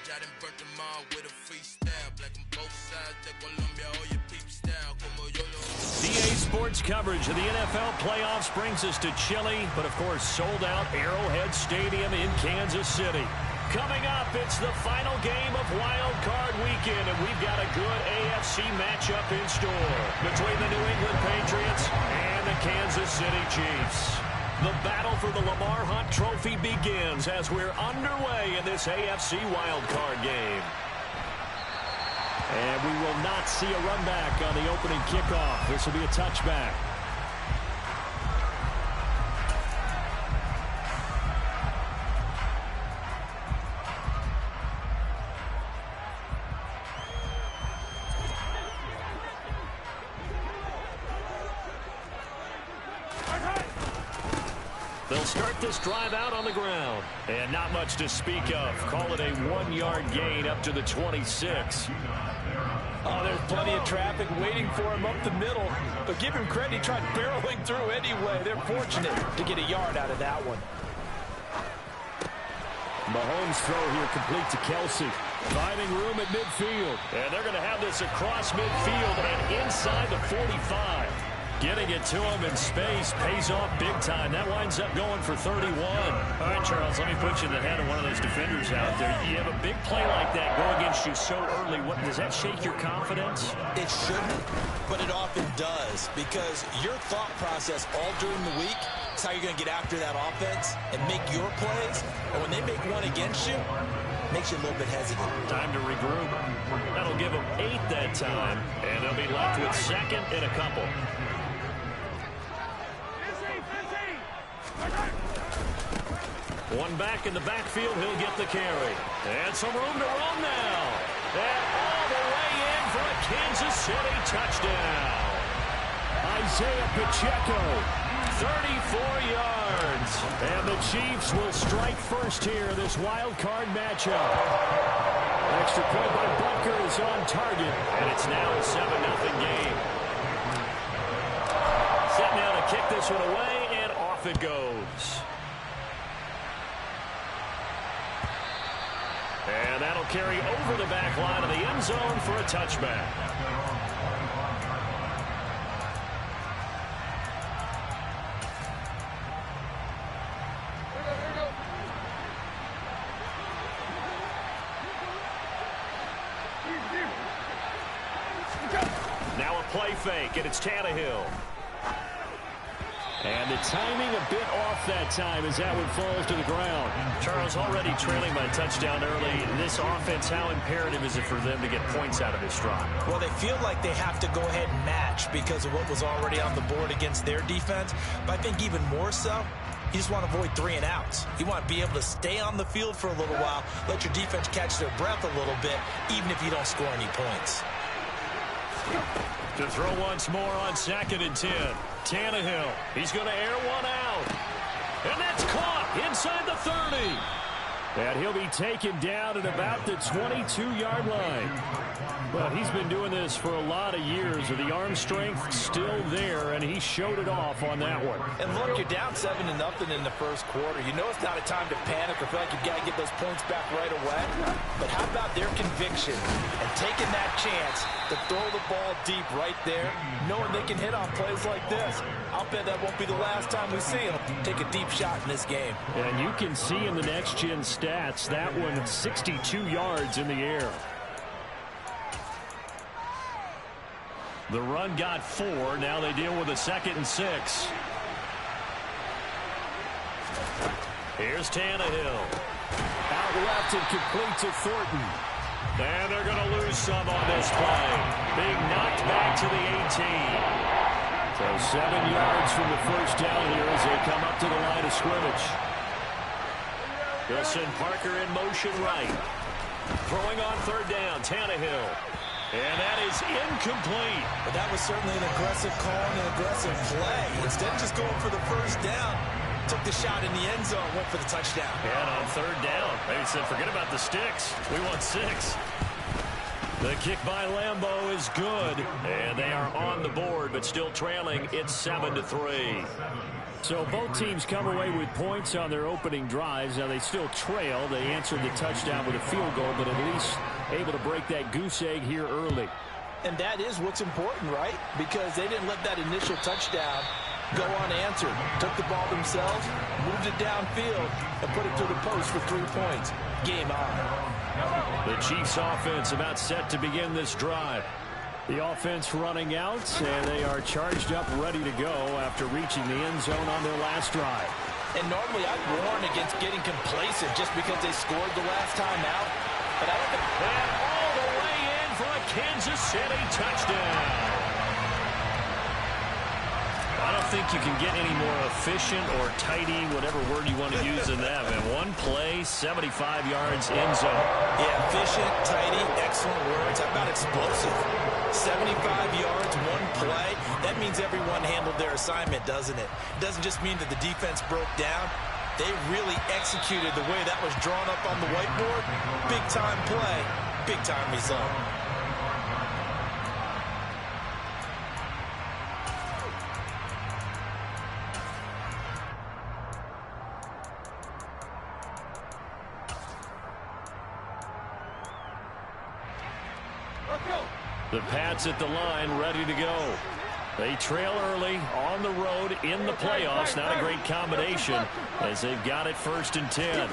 EA Sports coverage of the NFL playoffs brings us to chilly, but of course sold out Arrowhead Stadium in Kansas City. Coming up, it's the final game of Wild Card Weekend, and we've got a good AFC matchup in store between the New England Patriots and the Kansas City Chiefs. The battle for the Lamar Hunt Trophy begins as we're underway in this AFC Wild Card game. And we will not see a run back on the opening kickoff. This will be a touchback. They'll start this drive out on the ground. And not much to speak of. Call it a 1-yard gain up to the 26. Oh, there's plenty of traffic waiting for him up the middle. But give him credit, he tried barreling through anyway. They're fortunate to get a yard out of that one. Mahomes' throw here complete to Kelsey. Finding room at midfield. And they're going to have this across midfield and inside the 45. Getting it to him in space pays off big time. That winds up going for 31. All right, Charles, let me put you in the head of one of those defenders out there. You have a big play like that go against you so early. Does that shake your confidence? It shouldn't, but it often does, because your thought process all during the week is how you're going to get after that offense and make your plays. And when they make one against you, it makes you a little bit hesitant. Time to regroup. That'll give them 8 that time, and they'll be left with second and a couple. One back in the backfield, he'll get the carry. And some room to run now. And all the way in for a Kansas City touchdown. Isaiah Pacheco, 34 yards. And the Chiefs will strike first here, this wild card matchup. Extra point by Butker is on target. And it's now a 7-0 game. Set now to kick this one away, and off it goes. And that'll carry over the back line of the end zone for a touchback. Now a play fake, and it's Tannehill. And the timing a bit off that time as that one falls to the ground. Charles, already trailing by a touchdown early. This offense, how imperative is it for them to get points out of this drive? Well, they feel like they have to go ahead and match because of what was already on the board against their defense. But I think even more so, you just want to avoid 3 and outs. You want to be able to stay on the field for a little while, let your defense catch their breath a little bit, even if you don't score any points. To throw once more on 2nd and 10. Tannehill, he's going to air one out. And that's caught inside the 30. And he'll be taken down at about the 22-yard line. But he's been doing this for a lot of years with the arm strength still there, and he showed it off on that one. And look, you're down 7-0 in the first quarter. You know it's not a time to panic or feel like you've got to get those points back right away. But how about their conviction and taking that chance to throw the ball deep right there, knowing they can hit on plays like this? I'll bet that won't be the last time we see them take a deep shot in this game. And you can see in the next-gen stats, that one 62 yards in the air. The run got 4. Now they deal with a 2nd and 6. Here's Tannehill. Out left and complete to Thornton. And they're going to lose some on this play. Being knocked back to the 18. So 7 yards from the first down here as they come up to the line of scrimmage. They'll send Parker in motion right. Throwing on 3rd down, Tannehill. And that is incomplete. But that was certainly an aggressive call and an aggressive play. Instead of just going for the first down, took the shot in the end zone, went for the touchdown. And on 3rd down, they said, forget about the sticks. We want 6. The kick by Lambeau is good, and they are on the board, but still trailing. It's 7-3. So both teams come away with points on their opening drives. Now they still trail. They answered the touchdown with a field goal, but at least able to break that goose egg here early. And that is what's important, right? Because they didn't let that initial touchdown go unanswered. Took the ball themselves, moved it downfield, and put it to the post for 3 points. Game on. The Chiefs offense about set to begin this drive. The offense running out, and they are charged up, ready to go after reaching the end zone on their last drive. And normally I'd warn against getting complacent just because they scored the last time out. But I don't think... And all the way in for a Kansas City touchdown. I don't think you can get any more efficient or tidy, whatever word you want to use in that. And one play, 75 yards, end zone. Yeah, efficient, tidy, excellent words. How about explosive? 75 yards, one play. That means everyone handled their assignment, doesn't it? It doesn't just mean that the defense broke down. They really executed the way that was drawn up on the whiteboard. Big-time play, big-time result. The Pats at the line, ready to go. They trail early on the road in the playoffs. Not a great combination as they've got it 1st and 10.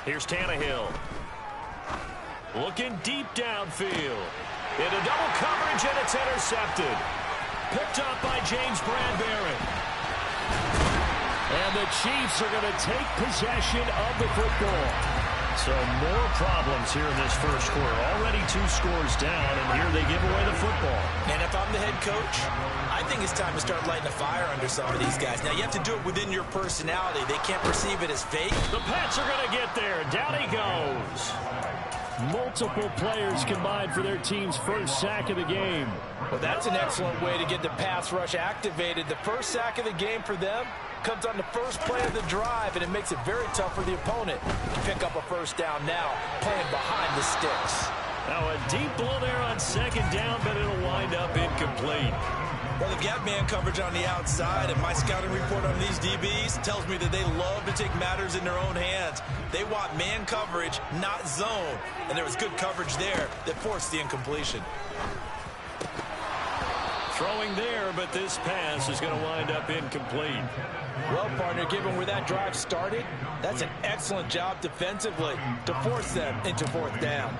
Here's Tannehill. Looking deep downfield. Into double coverage, and it's intercepted. Picked up by James Bradbury. And the Chiefs are going to take possession of the football. So more problems here in this first quarter. Already 2 scores down, and here they give away the football. And if I'm the head coach, I think it's time to start lighting a fire under some of these guys. Now, you have to do it within your personality. They can't perceive it as fake. The Pats are going to get there. Down he goes. Multiple players combined for their team's first sack of the game. Well, that's an excellent way to get the pass rush activated. The first sack of the game for them comes on the first play of the drive, and it makes it very tough for the opponent to pick up a first down now, playing behind the sticks. Now a deep blow there on 2nd down, but it'll wind up incomplete. Well, they've got man coverage on the outside, and my scouting report on these DBs tells me that they love to take matters in their own hands. They want man coverage, not zone, and there was good coverage there that forced the incompletion. Throwing there, but this pass is going to wind up incomplete. Well, partner, given where that drive started, that's an excellent job defensively to force them into 4th down.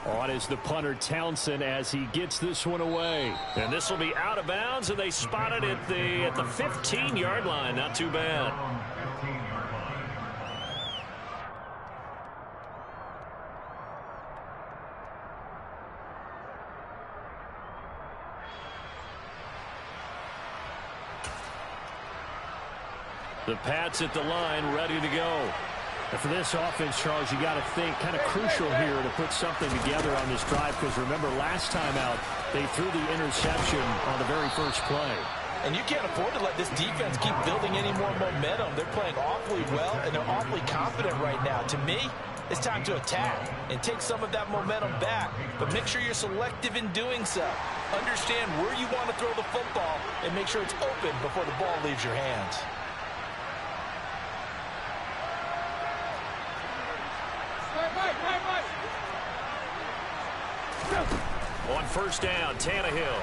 On is the punter Townsend as he gets this one away. And this will be out of bounds, and they spot it at the 15-yard line. Not too bad. The Pats at the line, ready to go. And for this offense, Charles, you got to think kind of crucial here to put something together on this drive, because remember last time out they threw the interception on the very first play. And you can't afford to let this defense keep building any more momentum. They're playing awfully well, and they're awfully confident right now. To me, it's time to attack and take some of that momentum back, but make sure you're selective in doing so. Understand where you want to throw the football and make sure it's open before the ball leaves your hands. On 1st down, Tannehill.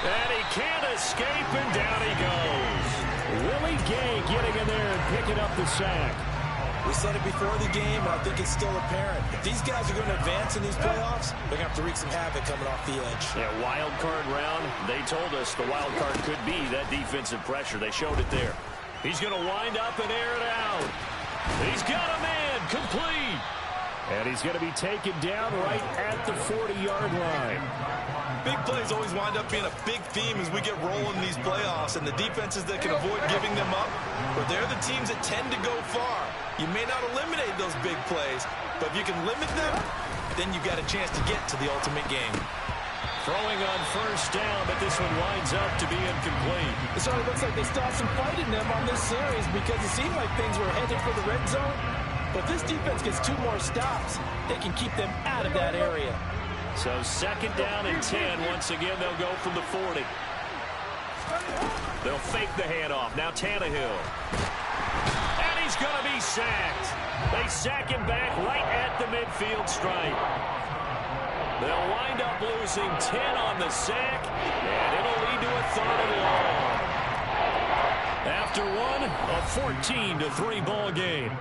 And he can't escape, and down he goes. Willie Gay getting in there and picking up the sack. We said it before the game, and I think it's still apparent. If these guys are going to advance in these playoffs, they're going to have to wreak some havoc coming off the edge. Yeah, wild card round. They told us the wild card could be that defensive pressure. They showed it there. He's going to wind up and air it out. He's got a man complete. And he's going to be taken down right at the 40-yard line. Big plays always wind up being a big theme as we get rolling in these playoffs, and the defenses that can avoid giving them up, but they're the teams that tend to go far. You may not eliminate those big plays, but if you can limit them, then you've got a chance to get to the ultimate game. Throwing on 1st down, but this one winds up to be incomplete. It certainly looks like they still have some fight in them on this series, because it seemed like things were headed for the red zone. But if this defense gets 2 more stops, they can keep them out of that area. So 2nd down and 10. Once again, they'll go from the 40. They'll fake the handoff. Now Tannehill. And he's going to be sacked. They sack him back right at the midfield stripe. They'll wind up losing 10 on the sack, and it'll lead to a 3rd and long. After one, a 14-3 ball game.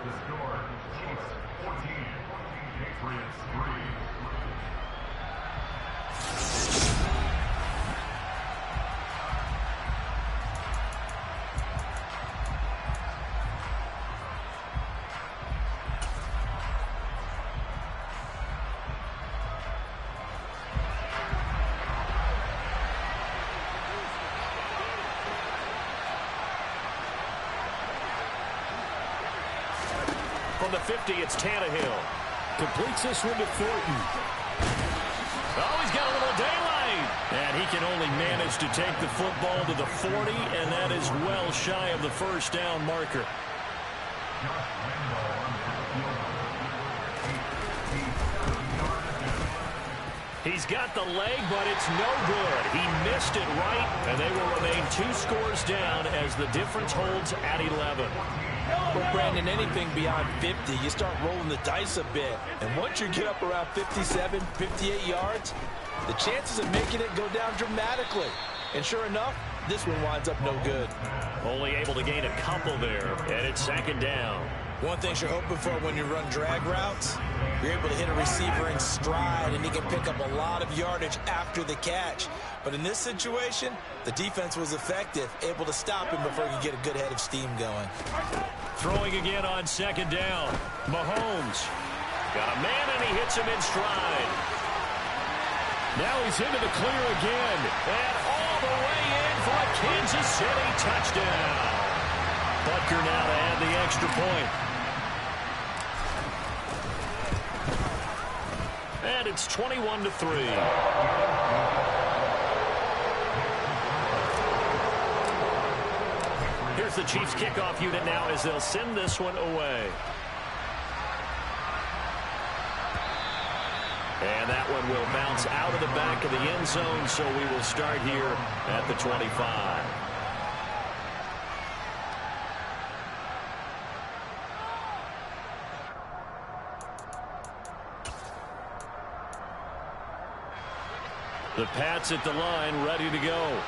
From the 50, it's Tannehill. Completes this one to Thornton. Oh, he's got a little daylight. And he can only manage to take the football to the 40, and that is well shy of the 1st down marker. He's got the leg, but it's no good. He missed it right, and they will remain 2 scores down as the difference holds at 11. Well, Brandon, anything beyond 50, you start rolling the dice a bit. And once you get up around 57, 58 yards, the chances of making it go down dramatically. And sure enough, this one winds up no good. Only able to gain a couple there, and it's 2nd down. One thing you're hoping for when you run drag routes, you're able to hit a receiver in stride, and he can pick up a lot of yardage after the catch. But in this situation, the defense was effective, able to stop him before he could get a good head of steam going. Throwing again on 2nd down. Mahomes got a man, and he hits him in stride. Now he's into the clear again. And all the way in for a Kansas City touchdown. Butker now to add the extra point. And it's 21-3. Here's the Chiefs kickoff unit now as they'll send this one away. And that one will bounce out of the back of the end zone, so we will start here at the 25. The Pats at the line, ready to go.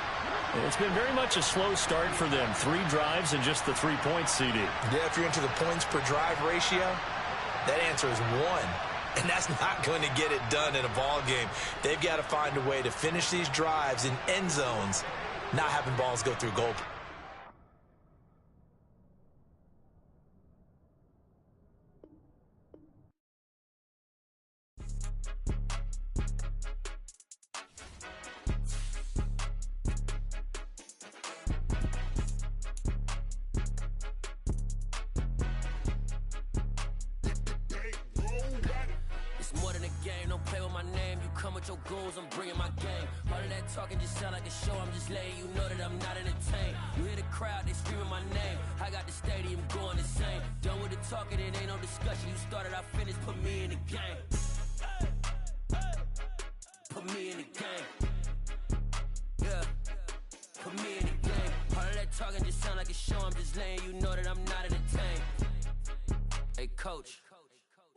It's been very much a slow start for them. 3 drives and just the 3 points, CD. Yeah, if you're into the points per drive ratio, that answer is 1. And that's not going to get it done in a ball game. They've got to find a way to finish these drives in end zones, not having balls go through goal. Your goals, I'm bringing my game. All of that talking just sound like a show. I'm just letting you know that I'm not entertained. You hear the crowd, they screaming my name. I got the stadium going insane. Done with the talking, it ain't no discussion. You started, I finished, put me in the game. Put me in the game. Yeah. Put me in the game. All of that talking just sound like a show. I'm just letting you know that I'm not entertained. Hey, coach.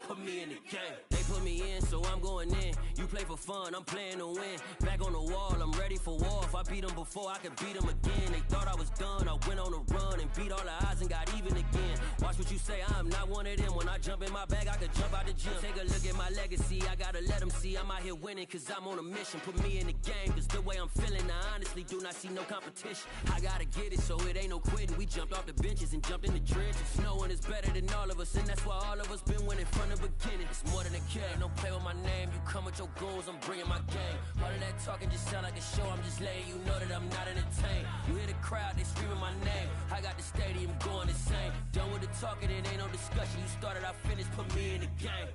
Put me in the game. They put me in, so I'm going in. You play for fun, I'm playing to win. Back on the wall, I'm ready for war. If I beat them before, I could beat them again. They thought I was done, I went on a run and beat all the odds and got even again. Watch what you say, I'm not one of them. When I jump in my bag, I could jump out the gym. Take a look at my legacy, I gotta let them see I'm out here winning, cause I'm on a mission. Put me in the game, cause the way I'm feeling, I honestly do not see no competition. I gotta get it, so it ain't no quitting. We jumped off the benches and jumped in the trenches. No one is better than all of us, and that's why all of us been winning from the beginning. It's more than a game, don't play with my name. You come with your goals, I'm bringing my game. All of that talking just sound like a show. I'm just letting you know that I'm not entertained. You hear the crowd, they screaming my name. I got the stadium going insane. Done with the talking, it ain't no discussion. You started, I finished, put me in the game.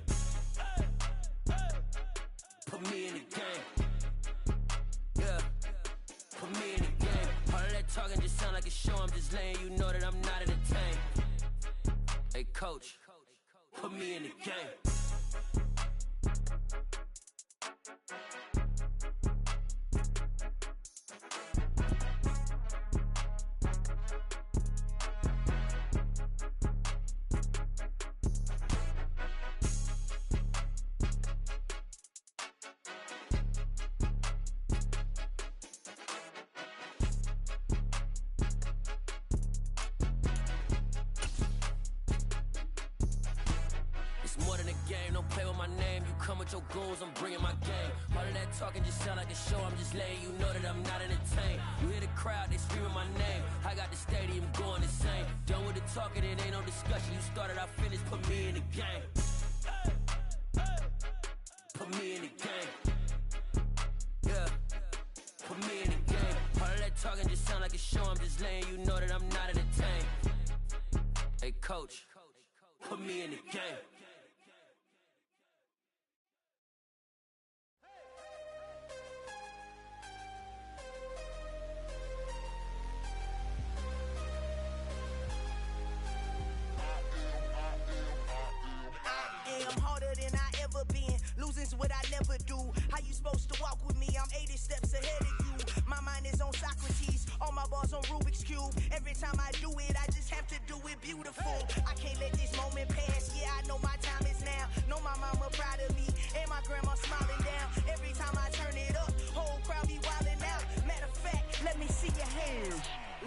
Put me in the game. Yeah. Put me in the game. All of that talking just sound like a show. I'm just letting you know that I'm not entertained. Hey, coach. put me in the game. More than a game, don't play with my name. You come with your goons, I'm bringing my game. All of that talking just sound like a show. I'm just letting you know that I'm not entertained. You hear the crowd, they screaming my name. I got the stadium going insane. Done with the talking, it ain't no discussion. You started, I finished, put me in the game. Put me in the game. Yeah, put me in the game. All of that talking just sound like a show. I'm just letting you know that I'm not entertained. Hey, coach, put me in the game. I'm harder than I ever been. Losing's what I never do. How you supposed to walk with me? I'm 80 steps ahead of you. My mind is on Socrates. All my bars on Rubik's Cube. Every time I do it, I just have to do it beautiful. I can't let this moment pass. Yeah, I know my time is now. Know my mama proud of me. And my grandma smiling down. Every time I turn it up, whole crowd be wilding out. Matter of fact, let me see your hands.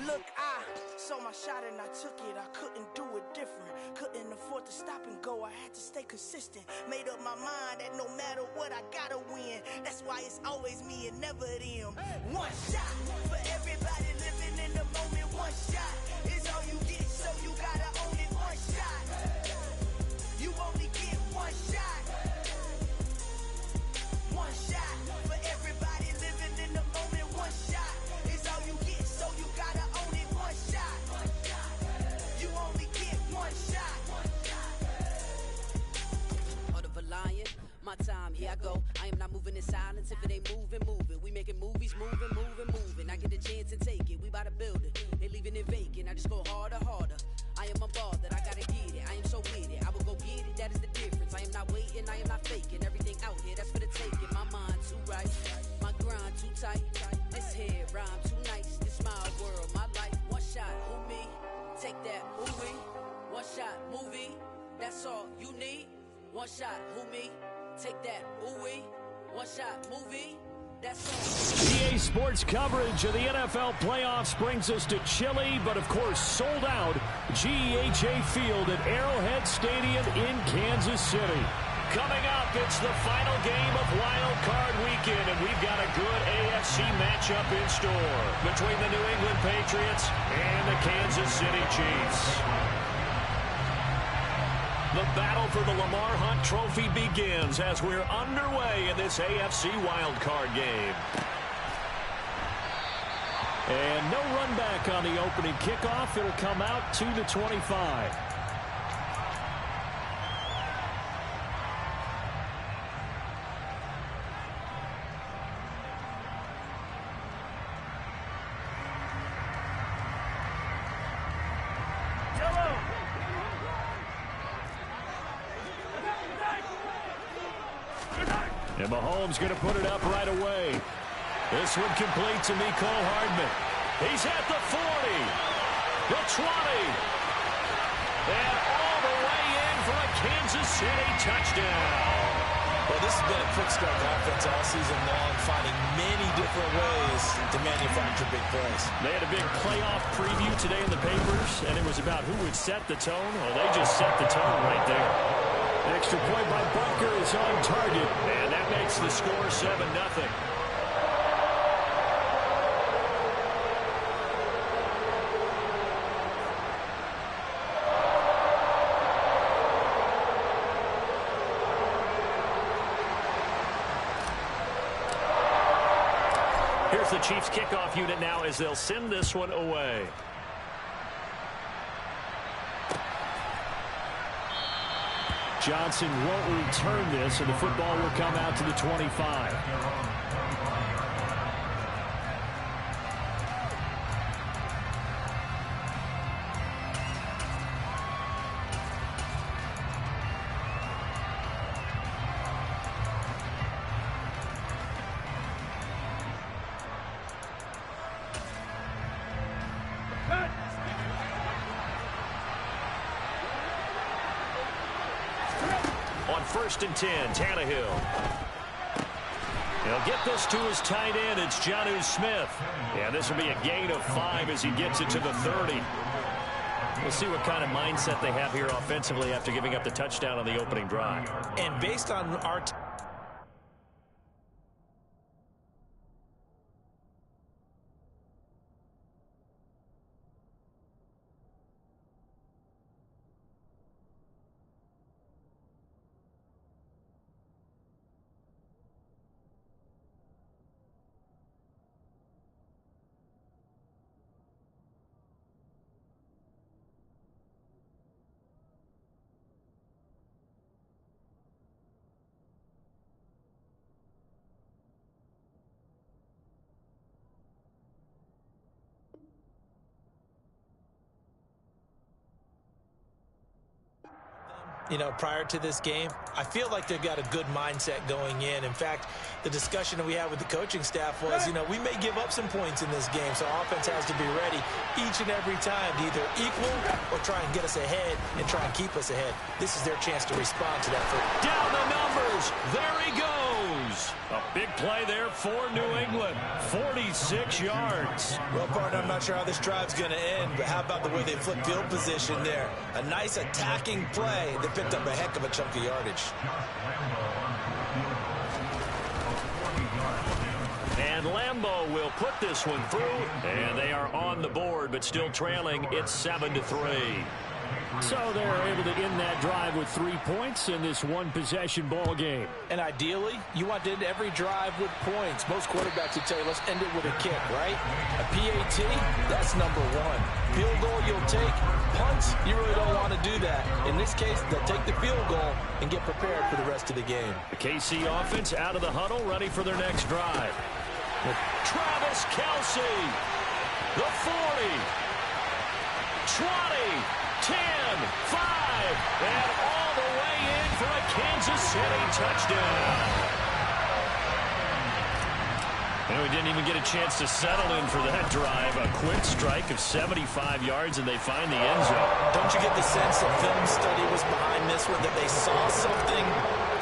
Look, I saw my shot and I took it. I couldn't do it different. Couldn't afford to stop and go. I had to stay consistent. Made up my mind that no matter what, I gotta win. That's why it's always me and never them. One shot for everybody living in the moment. One shot is all you get, so you gotta own it. One shot. You only get one shot. One shot for everybody living in the moment. One shot is all you get, so you gotta own it. One shot. You only get one shot. Heart of a lion, my time, here I go. I am not moving in silence. If it ain't moving, moving. We making movies, moving, moving, moving. I get a chance and take it. We bout to build it. They leaving it vacant. I just go harder, harder. I am a ball that I gotta get it. I am so with it. I will go get it. That is the difference. I am not waiting. I am not faking. Everything out here, that's for the taking. My mind too right. My grind too tight. This head rhyme too nice. This my world, my life. One shot, who me? Take that, who we? One shot, movie. That's all you need. One shot, who me? Take that, who we? One shot, movie. That's all. EA Sports coverage of the NFL playoffs brings us to chilly, but of course sold out GEHA Field at Arrowhead Stadium in Kansas City. Coming up, it's the final game of Wild Card Weekend, and we've got a good AFC matchup in store between the New England Patriots and the Kansas City Chiefs. The battle for the Lamar Hunt Trophy begins as we're underway in this AFC wildcard game. And no run back on the opening kickoff. It'll come out to the 25. And Mahomes going to put it up right away. This one complete to Mecole Hardman. He's at the 40, the 20, and all the way in for a Kansas City touchdown. Well, this has been a quick start offense all season long, finding many different ways to manufacture big plays. They had a big playoff preview today in the papers, and it was about who would set the tone. Well, they just set the tone right there. Extra point by Butker is on target, and that makes the score 7-0. Here's the Chiefs kickoff unit now as they'll send this one away. Johnson won't return this, and the football will come out to the 25. on 1st and 10. Tannehill. He'll get this to his tight end. It's Jonnu Smith. And this will be a gain of 5 as he gets it to the 30. We'll see what kind of mindset they have here offensively after giving up the touchdown on the opening drive. And based on our prior to this game, I feel like they've got a good mindset going in. In fact, the discussion that we had with the coaching staff was, we may give up some points in this game, so offense has to be ready each and every time to either equal or try and get us ahead and try and keep us ahead. This is their chance to respond to that. Down the numbers. There he goes. A big play there for New England. 46 yards. Well, partner, I'm not sure how this drive's going to end, but how about the way they flip field position there? A nice attacking play that picked up a heck of a chunk of yardage. And Lambeau will put this one through, and they are on the board, but still trailing. It's 7-3. So they're able to end that drive with 3 points in this one-possession ball game. And ideally, you want to end every drive with points. Most quarterbacks would tell you, let's end it with a kick, right? A PAT, that's number 1. Field goal, you'll take. Punts, you really don't want to do that. In this case, they'll take the field goal and get prepared for the rest of the game. The KC offense out of the huddle, ready for their next drive. Travis Kelce, the 40, 20, 10, 5, and all the way in for a Kansas City touchdown. And we didn't even get a chance to settle in for that drive. A quick strike of 75 yards, and they find the end zone. Don't you get the sense that film study was behind this one, that they saw something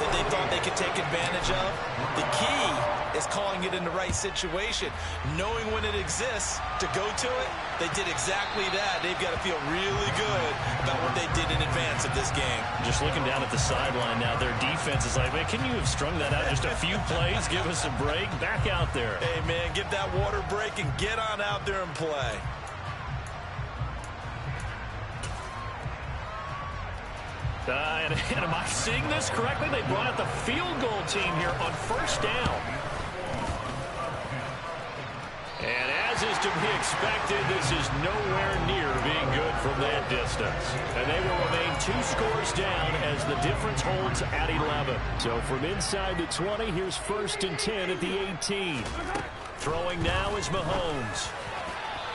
that they thought they could take advantage of? The key is calling it in the right situation, knowing when it exists to go to it. They did exactly that. They've got to feel really good about what they did in advance of this game. Just looking down at the sideline now, their defense is like, man, can you have strung that out just a few plays? Give us a break. Back out there. Hey, man, give that water break and get on out there and play. And am I seeing this correctly? They brought out the field goal team here on 1st down. And as is to be expected, this is nowhere near being good from that distance. And they will remain 2 scores down as the difference holds at 11. So from inside the 20, here's 1st and 10 at the 18. Throwing now is Mahomes.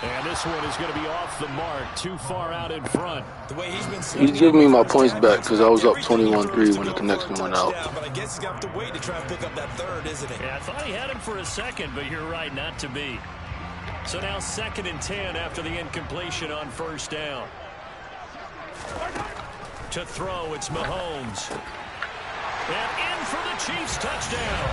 And this one is going to be off the mark, too far out in front. The way he's been He's giving me my points back because I was up 21-3 when the connection went out. But I guess he's going to have to wait to try and pick up that third, isn't he? Yeah, I thought he had him for a second, but you're right, not to be. So now 2nd and 10 after the incompletion on 1st down. To throw, it's Mahomes. And in for the Chiefs touchdown.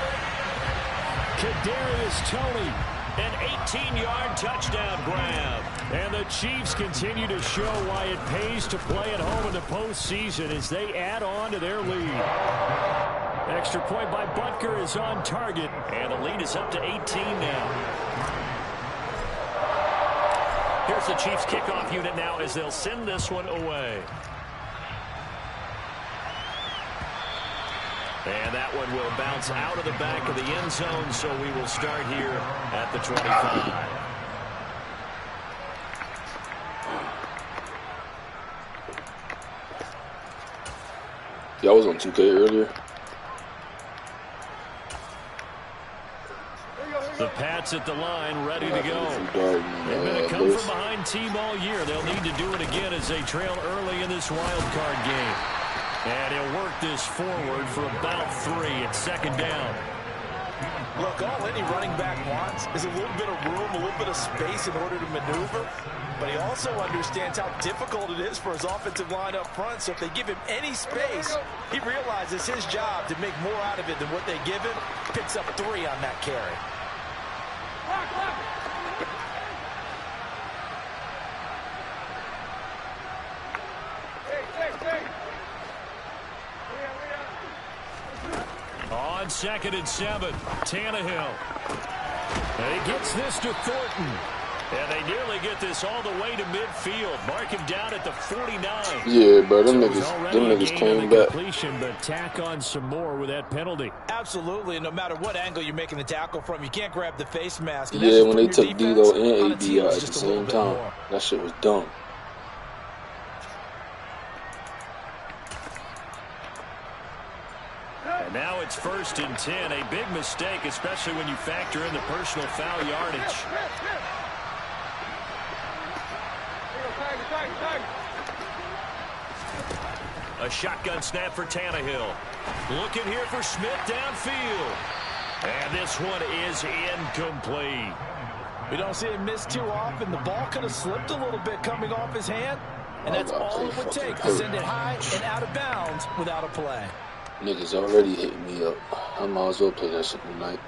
Kadarius Toney. An 18-yard touchdown grab. And the Chiefs continue to show why it pays to play at home in the postseason as they add on to their lead. Extra point by Butker is on target. And the lead is up to 18 now. Here's the Chiefs kickoff unit now as they'll send this one away. And that one will bounce out of the back of the end zone, so we will start here at the 25. Y'all was on 2K earlier. The Pats at the line, ready to go. They've been a come-from-behind team all year. They'll need to do it again as they trail early in this wild card game. And he'll work this forward for about 3 at 2nd down. Look, all any running back wants is a little bit of room, a little bit of space in order to maneuver. But he also understands how difficult it is for his offensive line up front. So if they give him any space, he realizes his job to make more out of it than what they give him. Picks up 3 on that carry. On 2nd and 7, Tannehill. And he gets this to Thornton. And they nearly get this all the way to midfield. Mark him down at the 49. Yeah, bro, them niggas came back. But tack on some more with that penalty. Absolutely, and no matter what angle you're making the tackle from, you can't grab the face mask. Yeah, when they took D'Lo and AD out at the same time, that shit was dumb. And now it's 1st and 10. A big mistake, especially when you factor in the personal foul yardage. A shotgun snap for Tannehill. Looking here for Smith downfield. And this one is incomplete. We don't see him miss too often. The ball could have slipped a little bit coming off his hand. And that's all it would take to send it high and out of bounds without a play. Niggas already hitting me up. I might as well play that shit tonight.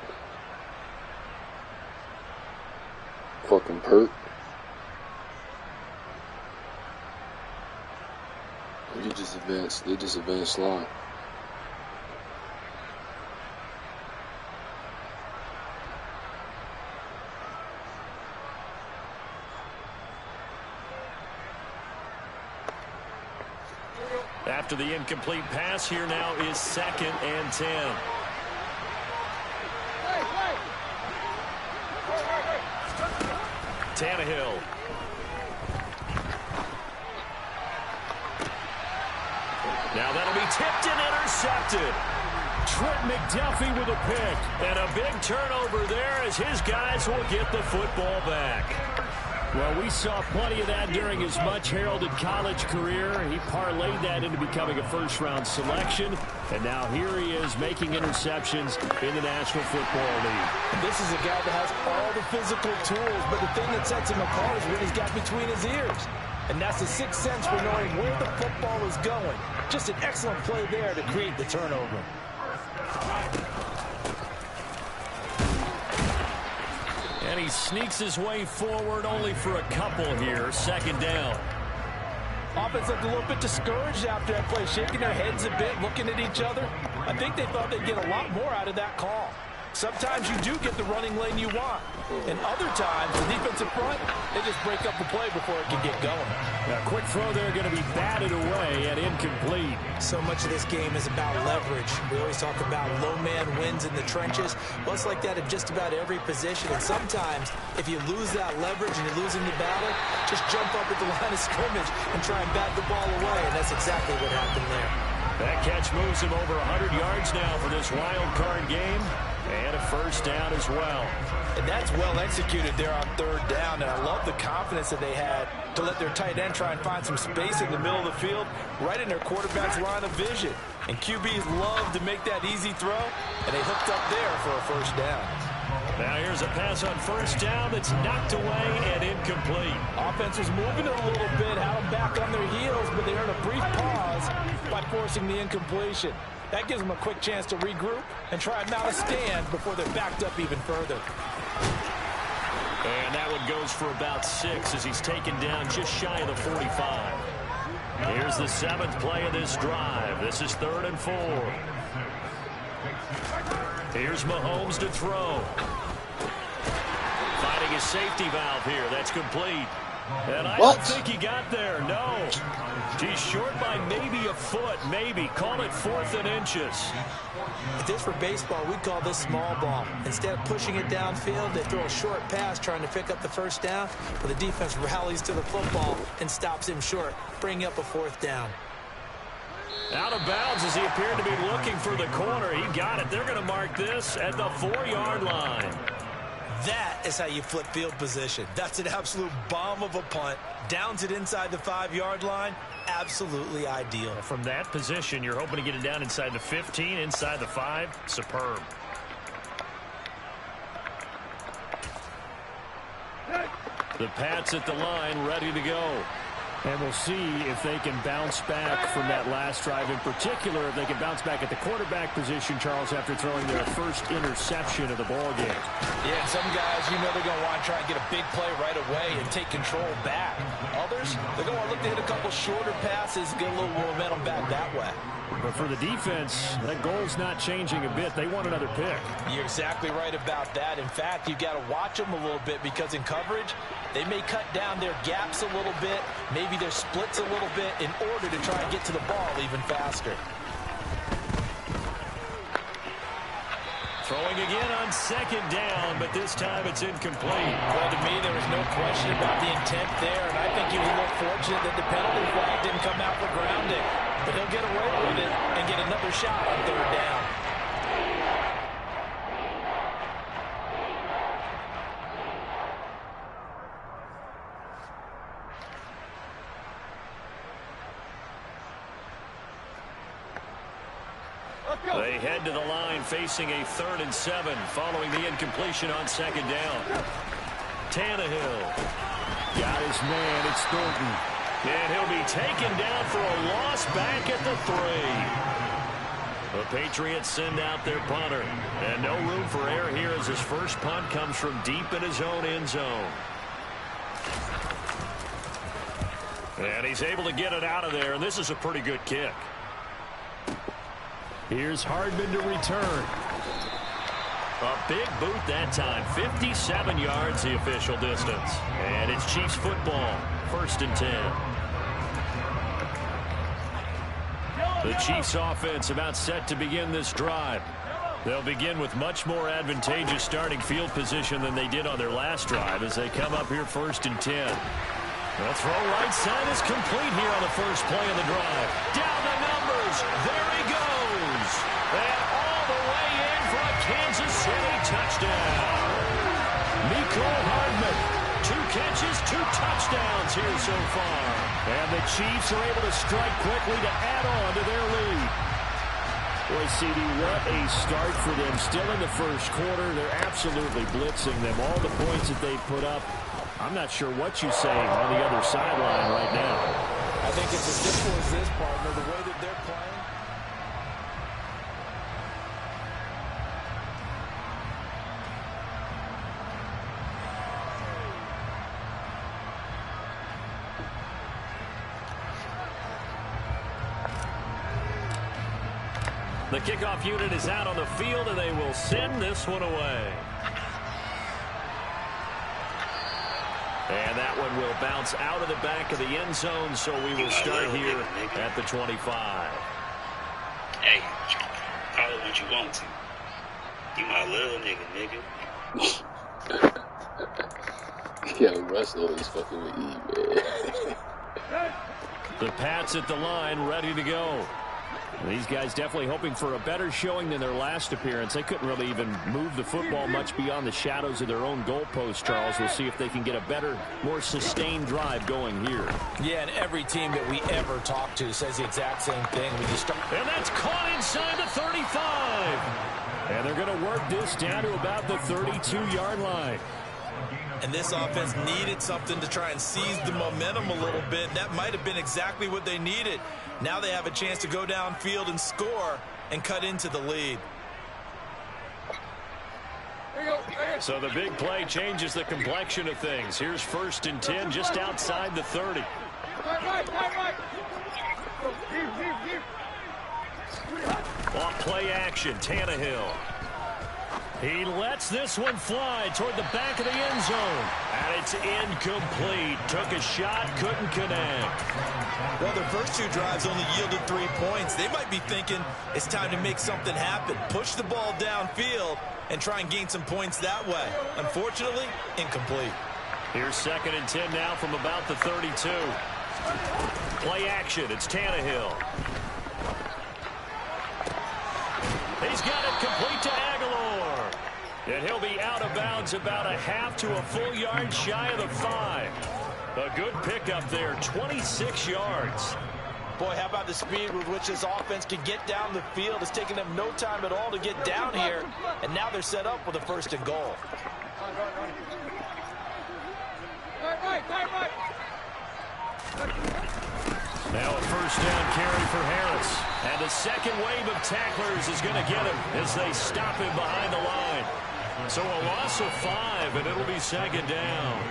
Fucking perk. You just advanced. They just advanced line. After the incomplete pass, here now is 2nd and 10. Tannehill. Now that'll be tipped and intercepted. Trent McDuffie with a pick. And a big turnover there as his guys will get the football back. Well, we saw plenty of that during his much-heralded college career. He parlayed that into becoming a first-round selection. And now here he is making interceptions in the National Football League. This is a guy that has all the physical tools, but the thing that sets him apart is what he's got between his ears. And that's the sixth sense for knowing where the football is going. Just an excellent play there to create the turnover. And he sneaks his way forward only for a couple here. 2nd down. Offense looked a little bit discouraged after that play, shaking their heads a bit, looking at each other. I think they thought they'd get a lot more out of that call. Sometimes you do get the running lane you want. And other times, the defensive front, they just break up the play before it can get going. A quick throw there going to be batted away and incomplete. So much of this game is about leverage. We always talk about low man wins in the trenches. Well, it's like that in just about every position. And sometimes, if you lose that leverage and you're losing the battle, just jump up at the line of scrimmage and try and bat the ball away. And that's exactly what happened there. That catch moves him over 100 yards now for this wild card game. And a first down as well. And that's well executed there on 3rd down. And I love the confidence that they had to let their tight end try and find some space in the middle of the field, right in their quarterback's line of vision. And QBs love to make that easy throw, and they hooked up there for a first down. Now here's a pass on 1st down that's knocked away and incomplete. Offense was moving it a little bit, had them back on their heels, but they earned a brief pause by forcing the incompletion. That gives them a quick chance to regroup and try and mount a stand before they're backed up even further. And that one goes for about 6 as he's taken down just shy of the 45. Here's the 7th play of this drive. This is 3rd and 4. Here's Mahomes to throw. Finding his safety valve here. That's complete. And I don't think he got there. No. He's short by maybe a foot. Maybe. Call it 4th and inches. If this were baseball, we'd call this small ball. Instead of pushing it downfield, they throw a short pass trying to pick up the first down, but the defense rallies to the football and stops him short, bringing up a 4th down. Out of bounds as he appeared to be looking for the corner. He got it. They're going to mark this at the 4-yard line. That is how you flip field position. That's an absolute bomb of a punt. Downs it inside the 5-yard line. Absolutely ideal. From that position, you're hoping to get it down inside the 15, inside the 5. Superb. The Pats at the line, ready to go. And we'll see if they can bounce back from that last drive. In particular, if they can bounce back at the quarterback position, Charles, after throwing their first interception of the ball game. Yeah, and some guys, you know they're going to want to try and get a big play right away and take control back. Others, they're going to look to hit a couple shorter passes, get a little momentum back that way. But for the defense, that goal's not changing a bit. They want another pick. You're exactly right about that. In fact, you've got to watch them a little bit because in coverage, they may cut down their gaps a little bit, maybe their splits a little bit in order to try and get to the ball even faster. Throwing again on second down, but this time it's incomplete. Well, to me, there was no question about the intent there, and I think he was a little fortunate that the penalty flag didn't come out for grounding. But he'll get away with it and get another shot on third down. They head to the line facing a 3rd and 7 following the incompletion on second down. Tannehill got his man. It's Thornton. And he'll be taken down for a loss back at the 3. The Patriots send out their punter. And no room for error here as his first punt comes from deep in his own end zone. And he's able to get it out of there, and this is a pretty good kick. Here's Hardman to return. A big boot that time. 57 yards the official distance. And it's Chiefs football. 1st and 10. The Chiefs offense about set to begin this drive. They'll begin with much more advantageous starting field position than they did on their last drive as they come up here 1st and 10. The throw right side is complete here on the first play of the drive. Down the numbers. There he goes. And all the way in for a Kansas City touchdown. Mecole Hardman. 2 catches, 2 touchdowns here so far. And the Chiefs are able to strike quickly to add on to their lead. Boy, CD, what a start for them. Still in the first quarter, they're absolutely blitzing them. All the points that they put up, I'm not sure what you say on the other sideline right now. I think it's as simple as this, partner, the way that they're playing. The kickoff unit is out on the field, and they will send this one away. And that one will bounce out of the back of the end zone, so we will start here at the 25. Hey, call it what you want to. You my little nigga. Yo, Russ always fucking with E, man. The Pats at the line, ready to go. These guys definitely hoping for a better showing than their last appearance. They couldn't really even move the football much beyond the shadows of their own goalpost, Charles. We'll see if they can get a better, more sustained drive going here. Yeah, and every team that we ever talk to says the exact same thing. And that's caught inside the 35. And they're going to work this down to about the 32-yard line. And this offense needed something to try and seize the momentum a little bit. That might have been exactly what they needed. Now they have a chance to go downfield and score and cut into the lead. So the big play changes the complexion of things. Here's 1st and 10 just outside the 30. Off play action, Tannehill. He lets this one fly toward the back of the end zone. And it's incomplete. Took a shot, couldn't connect. Well, their first 2 drives only yielded 3 points. They might be thinking it's time to make something happen. Push the ball downfield and try and gain some points that way. Unfortunately, incomplete. Here's 2nd and 10 now from about the 32. Play action. It's Tannehill. He's got it complete to Aguilar. And he'll be out of bounds about a half to a full yard shy of the 5. A good pickup there, 26 yards. Boy, how about the speed with which this offense can get down the field? It's taken them no time at all to get down here. And now they're set up with a 1st and goal. Now a first down carry for Harris. And the second wave of tacklers is going to get him as they stop him behind the line. So a loss of 5, and it'll be second down.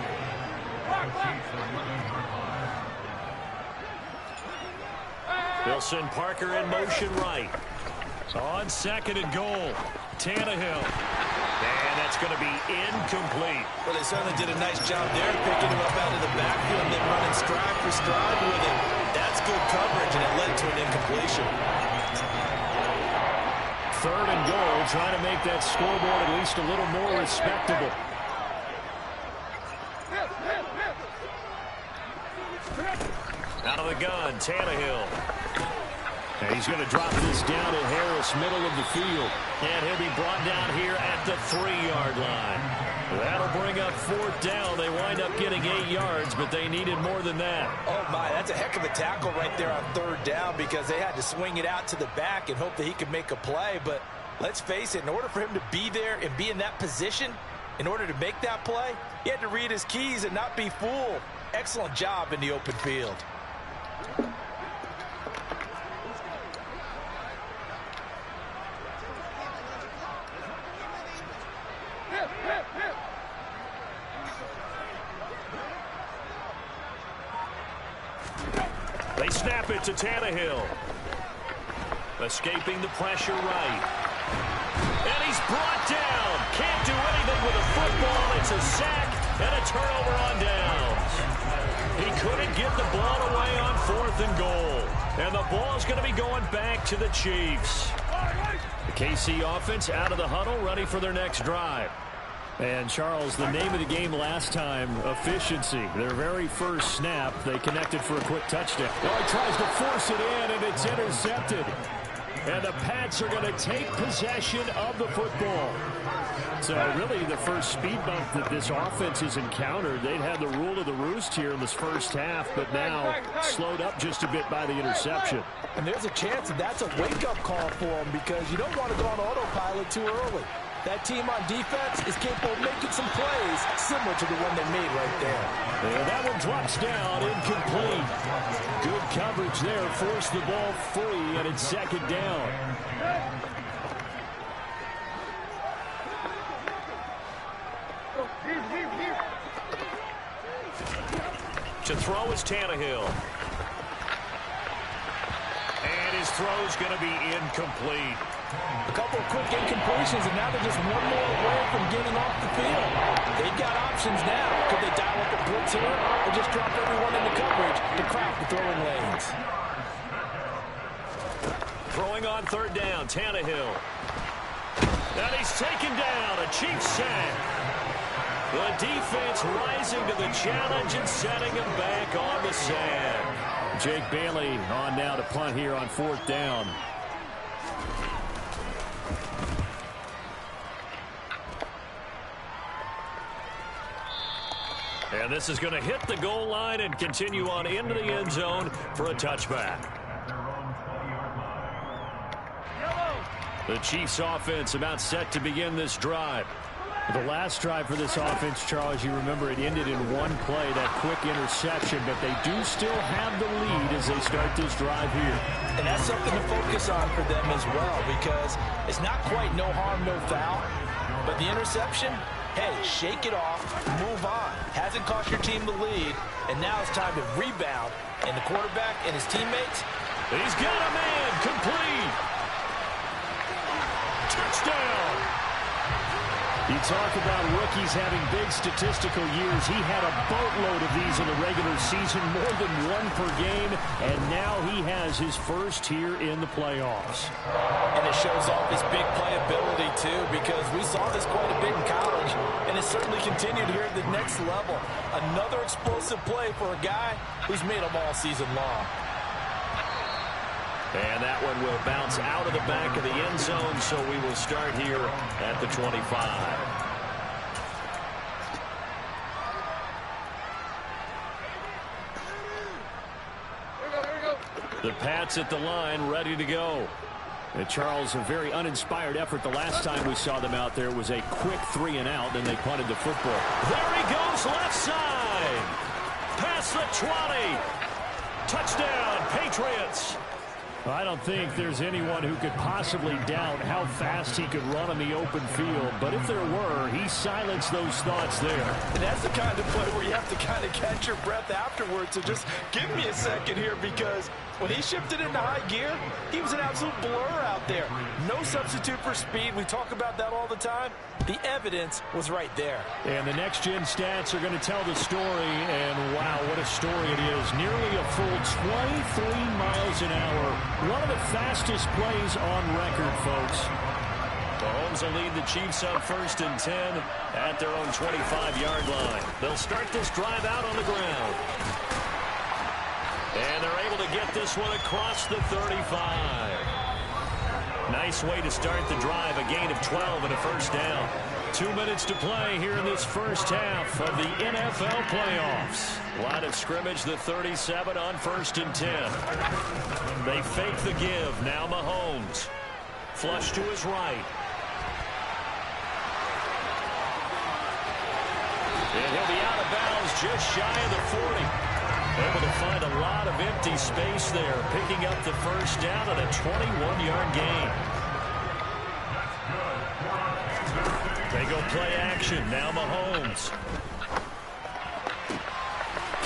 They'll send Parker in motion right. On second and goal, Tannehill. And that's going to be incomplete. Well, they certainly did a nice job there, picking him up out of the backfield and then running stride for stride with him. That's good coverage, and it led to an incompletion. Third and goal, trying to make that scoreboard at least a little more respectable. Out of the gun, Tannehill. And he's going to drop this down to Harris, middle of the field. And he'll be brought down here at the 3-yard line. That'll bring up fourth down. They wind up getting 8 yards, but they needed more than that. Oh, my, that's a heck of a tackle right there on third down because they had to swing it out to the back and hope that he could make a play. But let's face it, in order for him to be there and be in that position, in order to make that play, he had to read his keys and not be fooled. Excellent job in the open field. They snap it to Tannehill. Escaping the pressure right. And he's brought down. Can't do anything with a football. It's a sack and a turnover on downs. He couldn't get the ball away on fourth and goal. And the ball's going to be going back to the Chiefs. The KC offense out of the huddle, ready for their next drive. And, Charles, the name of the game last time, efficiency. Their very first snap, they connected for a quick touchdown. Oh, he tries to force it in, and it's intercepted. And the Pats are going to take possession of the football. So, really, the first speed bump that this offense has encountered. They'd had the rule of the roost here in this first half, but now slowed up just a bit by the interception. And there's a chance that that's a wake-up call for them because you don't want to go on autopilot too early. That team on defense is capable of making some plays similar to the one they made right there. And that one drops down, incomplete. Good coverage there, forced the ball free, and it's second down. To throw is Tannehill. And his throw's going to be incomplete. A couple of quick incompletions, and now they're just one more away from getting off the field. They've got options now. Could they dial up a blitz here or just drop everyone into coverage to crowd the throwing lanes? Throwing on third down, Tannehill. And he's taken down, a Chiefs sack. The defense rising to the challenge and setting him back on the sack. Jake Bailey on now to punt here on fourth down. And this is going to hit the goal line and continue on into the end zone for a touchback. The Chiefs offense about set to begin this drive. The last drive for this offense, Charles, you remember it ended in one play, that quick interception, but they do still have the lead as they start this drive here. And that's something to focus on for them as well because it's not quite no harm, no foul, but the interception, hey, shake it off, move on. Hasn't cost your team the lead, and now it's time to rebound. And the quarterback and his teammates, he's got a man, complete. Touchdown. You talk about rookies having big statistical years. He had a boatload of these in the regular season, more than one per game, and now he has his first here in the playoffs. And it shows off his big playability, too, because we saw this quite a bit in college, and it certainly continued here at the next level. Another explosive play for a guy who's made them all season long. And that one will bounce out of the back of the end zone, so we will start here at the 25. The Pats at the line, ready to go. And Charles, a very uninspired effort. The last time we saw them out there was a quick 3-and-out, then they punted the football. There he goes, left side. across the 20. Touchdown, Patriots. I don't think there's anyone who could possibly doubt how fast he could run on the open field. But if there were, he silenced those thoughts there. And that's the kind of play where you have to kind of catch your breath afterwards. So just give me a second here, because when he shifted into high gear, he was an absolute blur out there. No substitute for speed. We talk about that all the time. The evidence was right there. And the next-gen stats are going to tell the story. And, wow, what a story it is. Nearly a full 23 miles an hour. One of the fastest plays on record, folks. Mahomes will lead the Chiefs on 1st and 10 at their own 25-yard line. They'll start this drive out on the ground. And they're able to get this one across the 35. Nice way to start the drive, a gain of 12 and a first down. 2 minutes to play here in this first half of the NFL playoffs. Line of scrimmage, the 37 on 1st and 10. They fake the give. Now Mahomes. Flush to his right. And he'll be out of bounds just shy of the 40. Able to find a lot of empty space there, picking up the first down and a 21-yard gain. They go play action. Now Mahomes.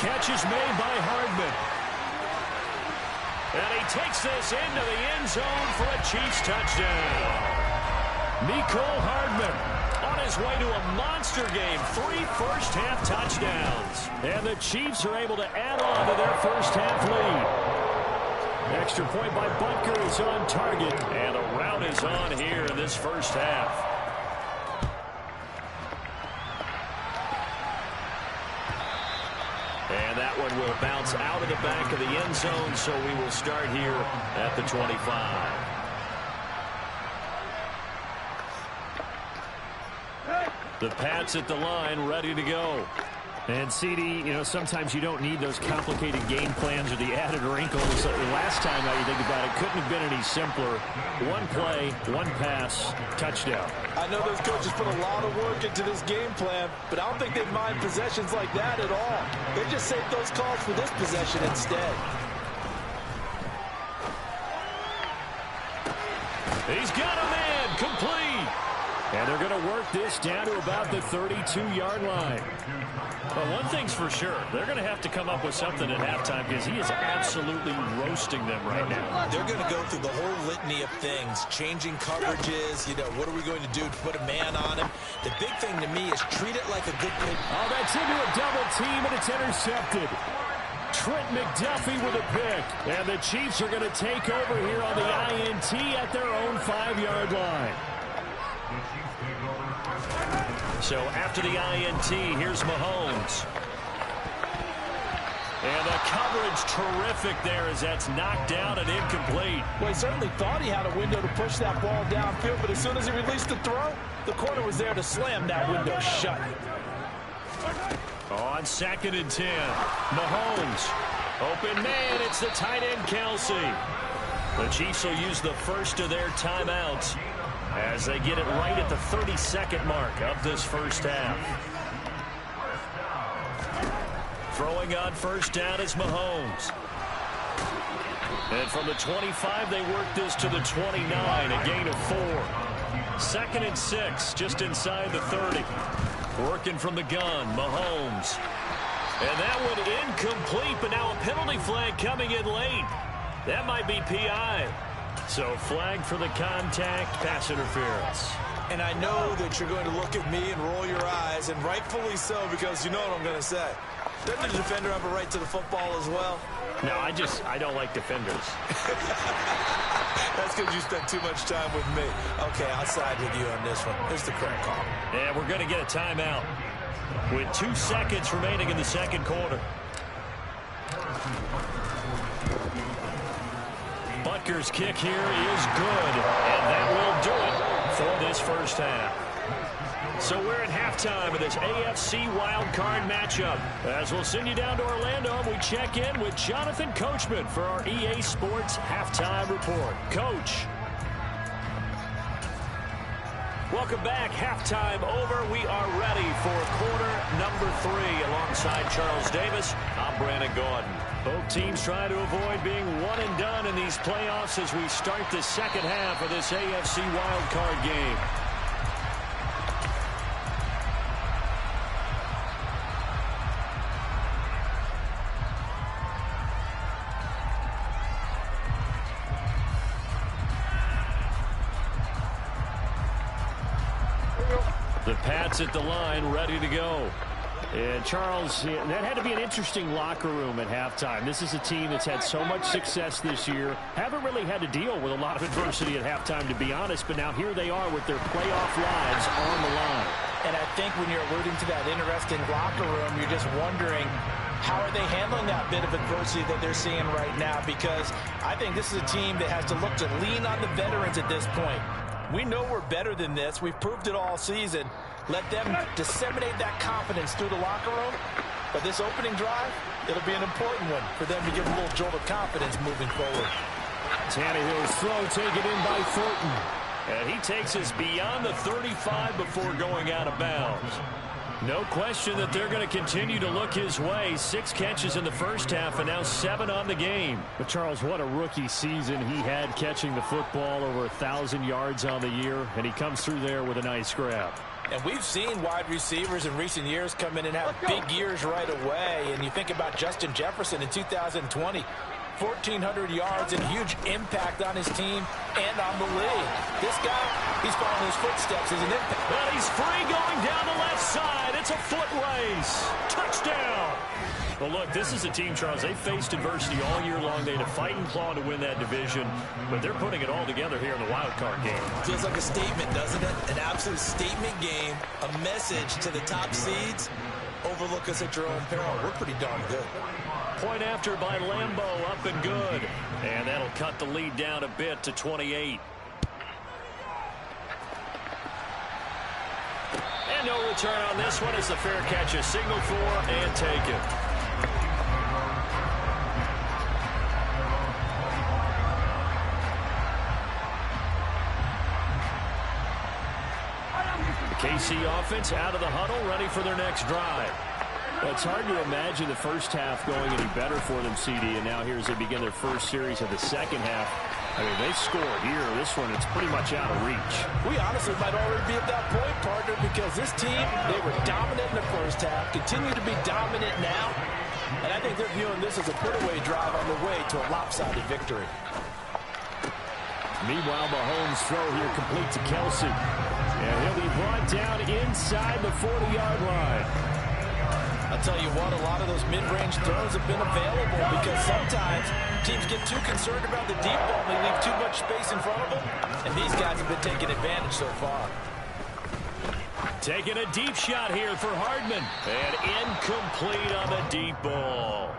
Catch is made by Hardman. And he takes this into the end zone for a Chiefs touchdown. Mecole Hardman on his way to a monster game. 3 first-half touchdowns. And the Chiefs are able to add on to their first-half lead. Extra point by Butker is on target. And a rout is on here in this first half. And that one will bounce out of the back of the end zone, so we will start here at the 25. The Pats at the line, ready to go. And CD, you know, sometimes you don't need those complicated game plans or the added wrinkles. Last time, now you think about it, couldn't have been any simpler. One play, one pass, touchdown. I know those coaches put a lot of work into this game plan, but I don't think they mind possessions like that at all. They just save those calls for this possession instead. He's got a man, complete. And they're going to work this down to about the 32-yard line. Well, one thing's for sure. They're going to have to come up with something at halftime, because he is absolutely roasting them right now. They're going to go through the whole litany of things, changing coverages, you know, what are we going to do to put a man on him? The big thing to me is treat it like a good pitch. Oh, that's into a double team, and it's intercepted. Trent McDuffie with a pick. And the Chiefs are going to take over here on the INT at their own 5-yard line. So after the INT, here's Mahomes. And the coverage terrific there as that's knocked down and incomplete. Well, he certainly thought he had a window to push that ball downfield, but as soon as he released the throw, the corner was there to slam that window shut. On 2nd and 10, Mahomes. Open man, it's the tight end, Kelce. The Chiefs will use the first of their timeouts as they get it right at the 32nd mark of this first half. Throwing on first down is Mahomes. And from the 25, they work this to the 29, a gain of 4. 2nd and 6, just inside the 30. Working from the gun, Mahomes. And that one incomplete, but now a penalty flag coming in late. That might be PI. So flag for the contact, pass interference. And I know that you're going to look at me and roll your eyes, and rightfully so, because you know what I'm going to say. Doesn't the defender have a right to the football as well? No, I don't like defenders. That's because you spent too much time with me. Okay, I'll side with you on this one. Here's the correct call. And we're going to get a timeout with 2 seconds remaining in the second quarter. Butker's kick here is good, and that will do it for this first half. So we're at halftime of this AFC wildcard matchup. As we'll send you down to Orlando, we check in with Jonathan Coachman for our EA Sports Halftime Report. Coach. Welcome back. Halftime over. We are ready for quarter number 3. Alongside Charles Davis, I'm Brandon Gaudin. Both teams try to avoid being one and done in these playoffs as we start the second half of this AFC wildcard game. The Pats at the line, ready to go. And Charles, that had to be an interesting locker room at halftime. This is a team that's had so much success this year. Haven't really had to deal with a lot of adversity at halftime, to be honest. But now here they are with their playoff lives on the line. And I think when you're alluding to that interesting locker room, you're just wondering, how are they handling that bit of adversity that they're seeing right now? Because I think this is a team that has to look to lean on the veterans at this point. We know we're better than this. We've proved it all season. Let them disseminate that confidence through the locker room. But this opening drive, it'll be an important one for them to give a little jolt of confidence moving forward. Tannehill's throw taken in by Thornton. And he takes us beyond the 35 before going out of bounds. No question that they're going to continue to look his way. 6 catches in the first half and now 7 on the game. But Charles, what a rookie season he had catching the football, over 1,000 yards on the year, and he comes through there with a nice grab. And we've seen wide receivers in recent years come in and have big years right away. And you think about Justin Jefferson in 2020. 1,400 yards and huge impact on his team and on the league. This guy, he's following his footsteps as an impact. But he's free going down the left side. It's a foot race. Touchdown. Well, look, this is a team, Charles. They faced adversity all year long. They had to fight and claw to win that division, but they're putting it all together here in the wild card game. Feels like a statement, doesn't it? An absolute statement game, a message to the top seeds. Overlook us at your own peril. We're pretty darn good. Point after by Lambeau, up and good. And that'll cut the lead down a bit to 28. And no return on this one as the fair catch is signaled for and taken. The KC offense out of the huddle, ready for their next drive. Well, it's hard to imagine the first half going any better for them, CD, and now here as they begin their first series of the second half. I mean, they score here. This one, it's pretty much out of reach. We honestly might already be at that point, partner, because this team, they were dominant in the first half, continue to be dominant now, and I think they're viewing this as a put-away drive on the way to a lopsided victory. Meanwhile, Mahomes' throw here complete to Kelsey, and he'll be brought down inside the 40-yard line. I'll tell you what, a lot of those mid-range throws have been available because sometimes teams get too concerned about the deep ball and they leave too much space in front of them, and these guys have been taking advantage so far. Taking a deep shot here for Hardman, and incomplete on the deep ball.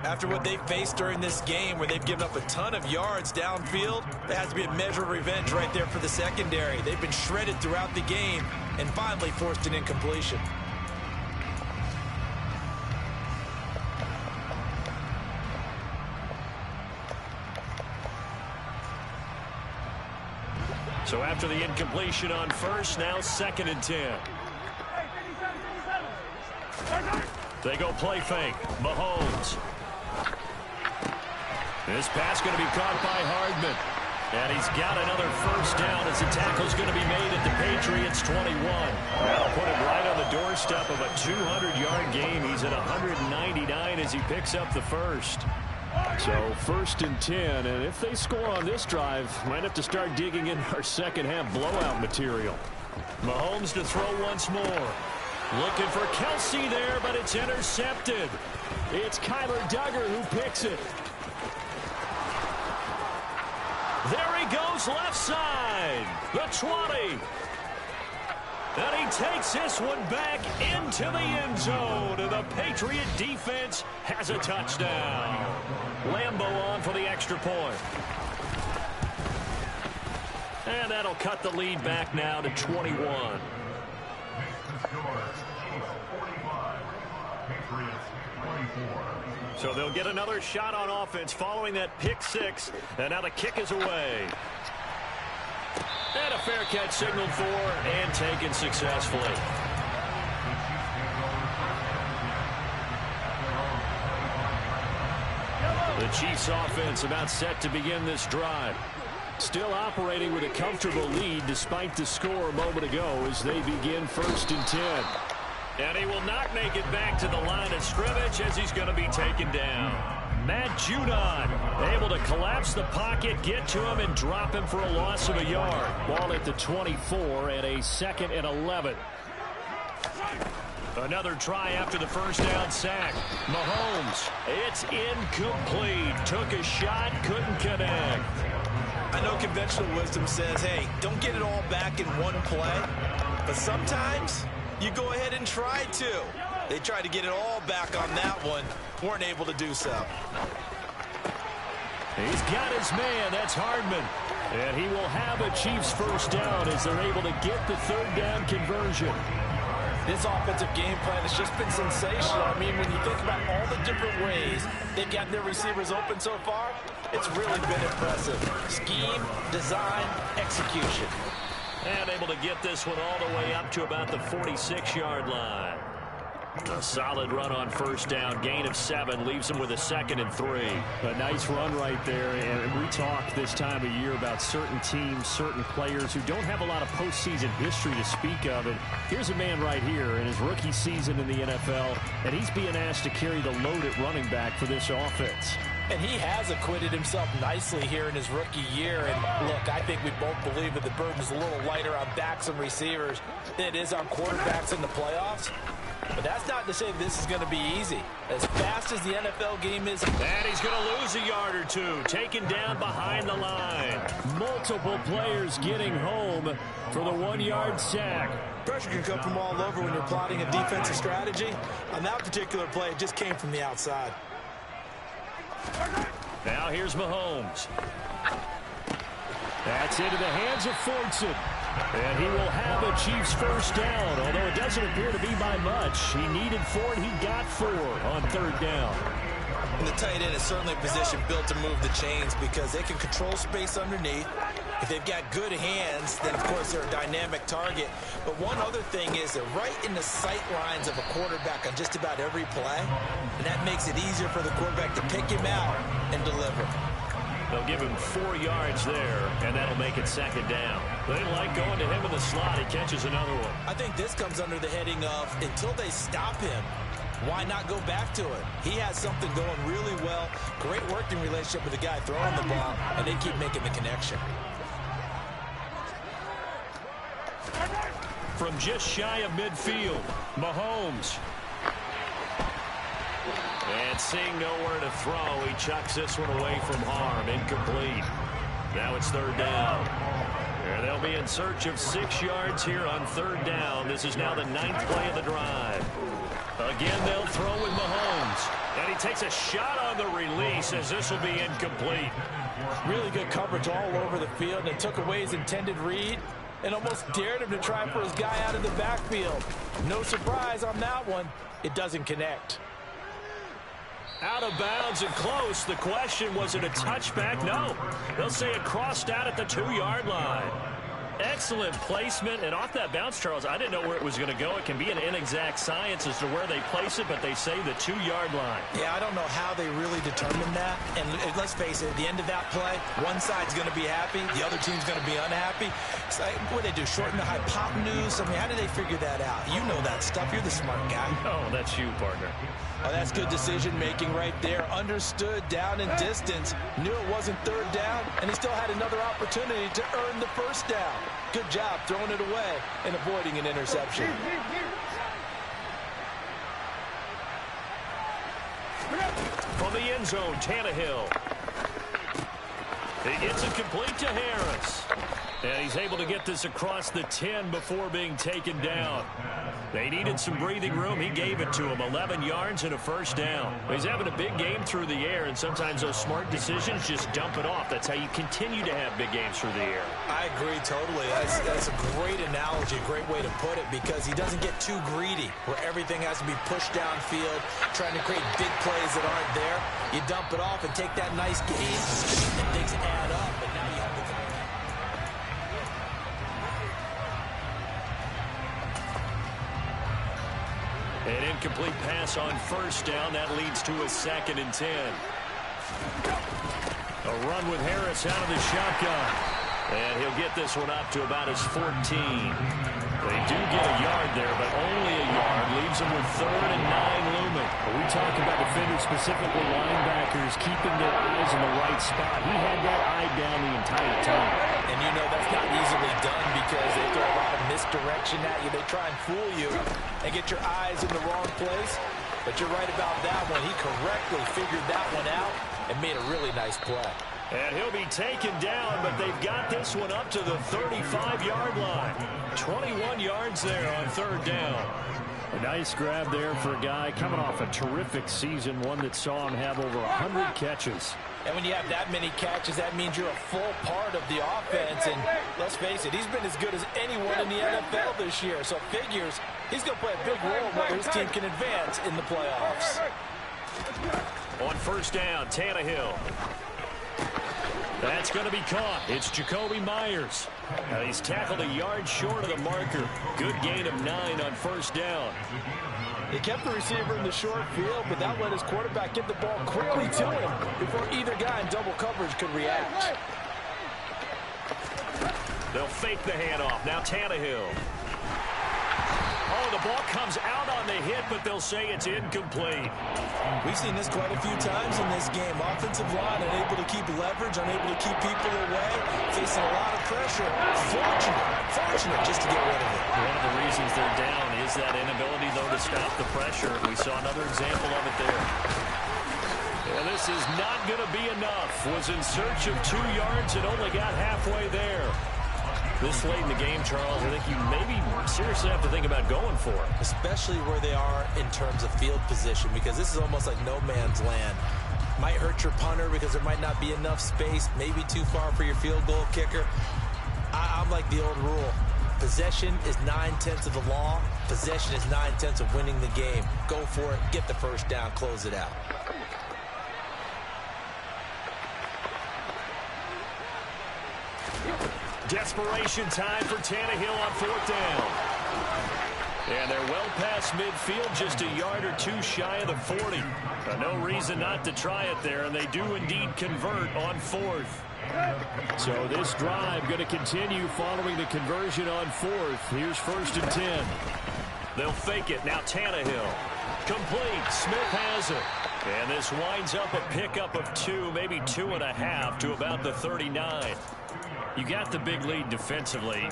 After what they faced during this game where they've given up a ton of yards downfield, there has to be a measure of revenge right there for the secondary. They've been shredded throughout the game and finally forced an incompletion. So after the incompletion on first, now 2nd and 10. They go play fake. Mahomes. This pass going to be caught by Hardman. And he's got another first down as the tackle's going to be made at the Patriots 21. That'll put him right on the doorstep of a 200-yard game. He's at 199 as he picks up the first. So 1st and 10, and if they score on this drive, might have to start digging in our second half blowout material. Mahomes to throw once more. Looking for Kelsey there, but it's intercepted. It's Kyler Duggar who picks it. There he goes, left side. The 20. And he takes this one back into the end zone. And the Patriot defense has a touchdown. Lambeau on for the extra point. And that'll cut the lead back now to 21. So they'll get another shot on offense following that pick six. And now the kick is away. And a fair catch signaled for and taken successfully. The Chiefs offense about set to begin this drive. Still operating with a comfortable lead despite the score a moment ago as they begin 1st and 10. And he will not make it back to the line of scrimmage as he's going to be taken down. Matt Judon able to collapse the pocket, get to him, and drop him for a loss of a yard. Ball at the 24 and a 2nd and 11. Another try after the first down sack. Mahomes, it's incomplete. Took a shot, couldn't connect. I know conventional wisdom says, hey, don't get it all back in one play. But sometimes you go ahead and try to. They tried to get it all back on that one. Weren't able to do so. He's got his man. That's Hardman. And he will have a Chiefs first down as they're able to get the 3rd down conversion. This offensive game plan has just been sensational. I mean, when you think about all the different ways they've got their receivers open so far, it's really been impressive. Scheme, design, execution. And able to get this one all the way up to about the 46-yard line. A solid run on first down. Gain of 7 leaves him with a 2nd and 3. A nice run right there. And we talk this time of year about certain teams, certain players who don't have a lot of postseason history to speak of. And here's a man right here in his rookie season in the NFL, and he's being asked to carry the load at running back for this offense. And he has acquitted himself nicely here in his rookie year. And look, I think we both believe that the burden's a little lighter on backs and receivers than it is on quarterbacks in the playoffs. But that's not to say this is going to be easy. As fast as the NFL game is. And he's going to lose a yard or two. Taken down behind the line. Multiple players getting home for the 1-yard sack. Pressure can come from all over when you're plotting a defensive strategy. On that particular play, it just came from the outside. Now here's Mahomes. That's into the hands of Fortson. And he will have a Chiefs first down, although it doesn't appear to be by much. He needed 4, and he got 4 on 3rd down. And the tight end is certainly a position built to move the chains because they can control space underneath. If they've got good hands, then, of course, they're a dynamic target. But one other thing is they're right in the sight lines of a quarterback on just about every play, and that makes it easier for the quarterback to pick him out and deliver. They'll give him 4 yards there, and that'll make it 2nd down. They like going to him in the slot. He catches another one. I think this comes under the heading of until they stop him, why not go back to it? He has something going really well. Great working relationship with the guy throwing the ball, and they keep making the connection. From just shy of midfield, Mahomes. And seeing nowhere to throw, he chucks this one away from harm. Incomplete. Now it's 3rd down. And they'll be in search of 6 yards here on 3rd down. This is now the 9th play of the drive. Again, they'll throw with Mahomes. And he takes a shot on the release as this will be incomplete. Really good coverage all over the field, and it took away his intended read and almost dared him to try for his guy out of the backfield. No surprise on that one. It doesn't connect. Out of bounds and close. The question, was it a touchback? No. They'll say it crossed out at the 2-yard line. Excellent placement, and off that bounce, Charles, I didn't know where it was going to go. It can be an inexact science as to where they place it, but they say the 2-yard line. Yeah, I don't know how they really determined that. And let's face it, at the end of that play, one side's going to be happy, the other team's going to be unhappy. So, what do they do, shorten the hypotenuse? I mean, how do they figure that out? You know that stuff. You're the smart guy. Oh, that's you, partner. Oh, that's good decision-making right there. Understood down and distance. Knew it wasn't 3rd down, and he still had another opportunity to earn the first down. Good job throwing it away and avoiding an interception. From the end zone, Tannehill. He gets it complete to Harris. And he's able to get this across the 10 before being taken down. They needed some breathing room. He gave it to him. 11 yards and a first down. He's having a big game through the air, and sometimes those smart decisions just dump it off. That's how you continue to have big games through the air. I agree totally. That's a great analogy, a great way to put it, because he doesn't get too greedy where everything has to be pushed downfield, trying to create big plays that aren't there. You dump it off and take that nice gain, and things add up, and now you have the An incomplete pass on first down. That leads to a 2nd and 10. A run with Harris out of the shotgun. And he'll get this one up to about his 14. They do get a yard there, but only a yard. Leaves them with 3rd and 9 looming. We talk about defenders, specifically linebackers, keeping their eyes in the right spot. He had that eye down the entire time. And you know that's not easily done because they throw a lot of misdirection at you. They try and fool you and get your eyes in the wrong place. But you're right about that one. He correctly figured that one out and made a really nice play. And he'll be taken down, but they've got this one up to the 35-yard line. 21 yards there on 3rd down. A nice grab there for a guy coming off a terrific season, one that saw him have over 100 catches. And when you have that many catches, that means you're a full part of the offense. And let's face it, he's been as good as anyone in the NFL this year. So figures he's going to play a big role whether his team can advance in the playoffs. On 1st down, Tannehill. That's going to be caught. It's Jacoby Myers. He's tackled a yard short of the marker. Good gain of 9 on 1st down. He kept the receiver in the short field, but that let his quarterback get the ball quickly to him before either guy in double coverage could react. They'll fake the handoff. Now Tannehill. Oh, the ball comes out on the hit, but they'll say it's incomplete. We've seen this quite a few times in this game. Offensive line unable to keep leverage, unable to keep people away, facing a lot of pressure. Fortunate just to get rid of it. One of the reasons they're down is that inability, though, to stop the pressure. We saw another example of it there. And this is not going to be enough. Was in search of 2 yards and only got halfway there. This late in the game, Charles, I think you maybe seriously have to think about going for it. Especially where they are in terms of field position, because this is almost like no man's land. Might hurt your punter because there might not be enough space, maybe too far for your field goal kicker. I'm like the old rule. Possession is 9/10 of the law. Possession is 9/10 of winning the game. Go for it, get the 1st down, close it out. Desperation time for Tannehill on 4th down. And they're well past midfield, just a yard or 2 shy of the 40. No reason not to try it there, and they do indeed convert on 4th. So this drive going to continue following the conversion on 4th. Here's 1st and 10. They'll fake it. Now Tannehill. Complete. Smith has it. And this winds up a pickup of 2, maybe 2.5 to about the 39. You got the big lead defensively.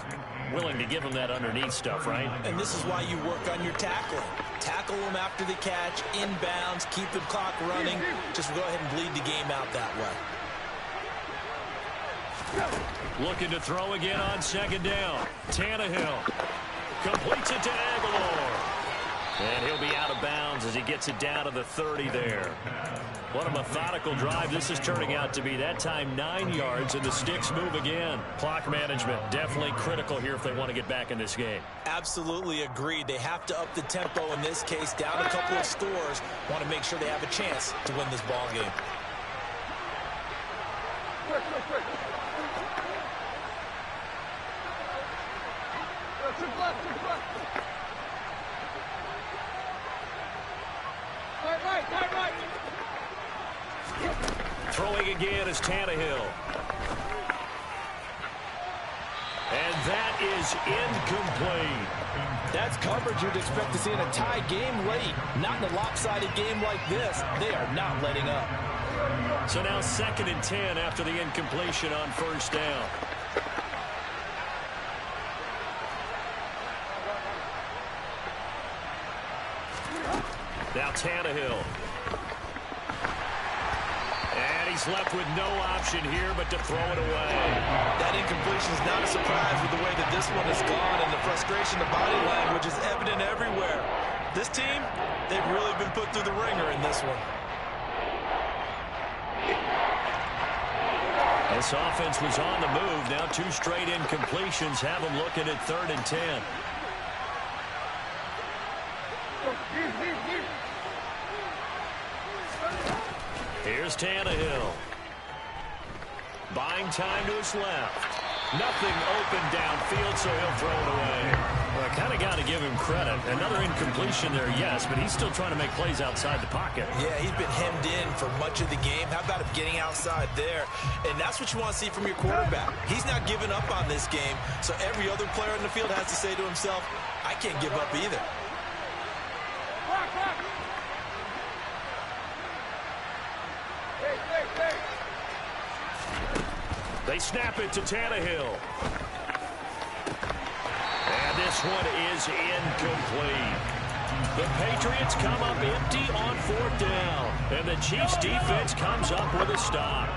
Willing to give them that underneath stuff, right? And this is why you work on your tackling. Tackle them after the catch, inbounds, keep the clock running. Just go ahead and bleed the game out that way. Looking to throw again on 2nd down. Tannehill completes it to Aguilar. And he'll be out of bounds as he gets it down to the 30 there. What a methodical drive this is turning out to be. That time 9 yards, and the sticks move again. Clock management definitely critical here if they want to get back in this game. Absolutely agreed. They have to up the tempo in this case. Down a couple of scores. Want to make sure they have a chance to win this ball game. Throwing again is Tannehill. And that is incomplete. That's coverage you'd expect to see in a tie game late. Not in a lopsided game like this. They are not letting up. So now 2nd and 10 after the incompletion on 1st down. Now Tannehill. And he's left with no option here but to throw it away. That incompletion is not a surprise with the way that this one has gone, and the frustration, the body language is evident everywhere. This team, they've really been put through the ringer in this one. This offense was on the move. Now 2 straight incompletions have them looking at 3rd and 10. Here's Tannehill. Buying time to his left. Nothing open downfield, so he'll throw it away. Well, I kind of got to give him credit. Another incompletion there, yes, but he's still trying to make plays outside the pocket. Yeah, he's been hemmed in for much of the game. How about him getting outside there? And that's what you want to see from your quarterback. He's not giving up on this game, so every other player in the field has to say to himself, I can't give up either. They snap it to Tannehill. And this one is incomplete. The Patriots come up empty on 4th down. And the Chiefs defense comes up with a stop.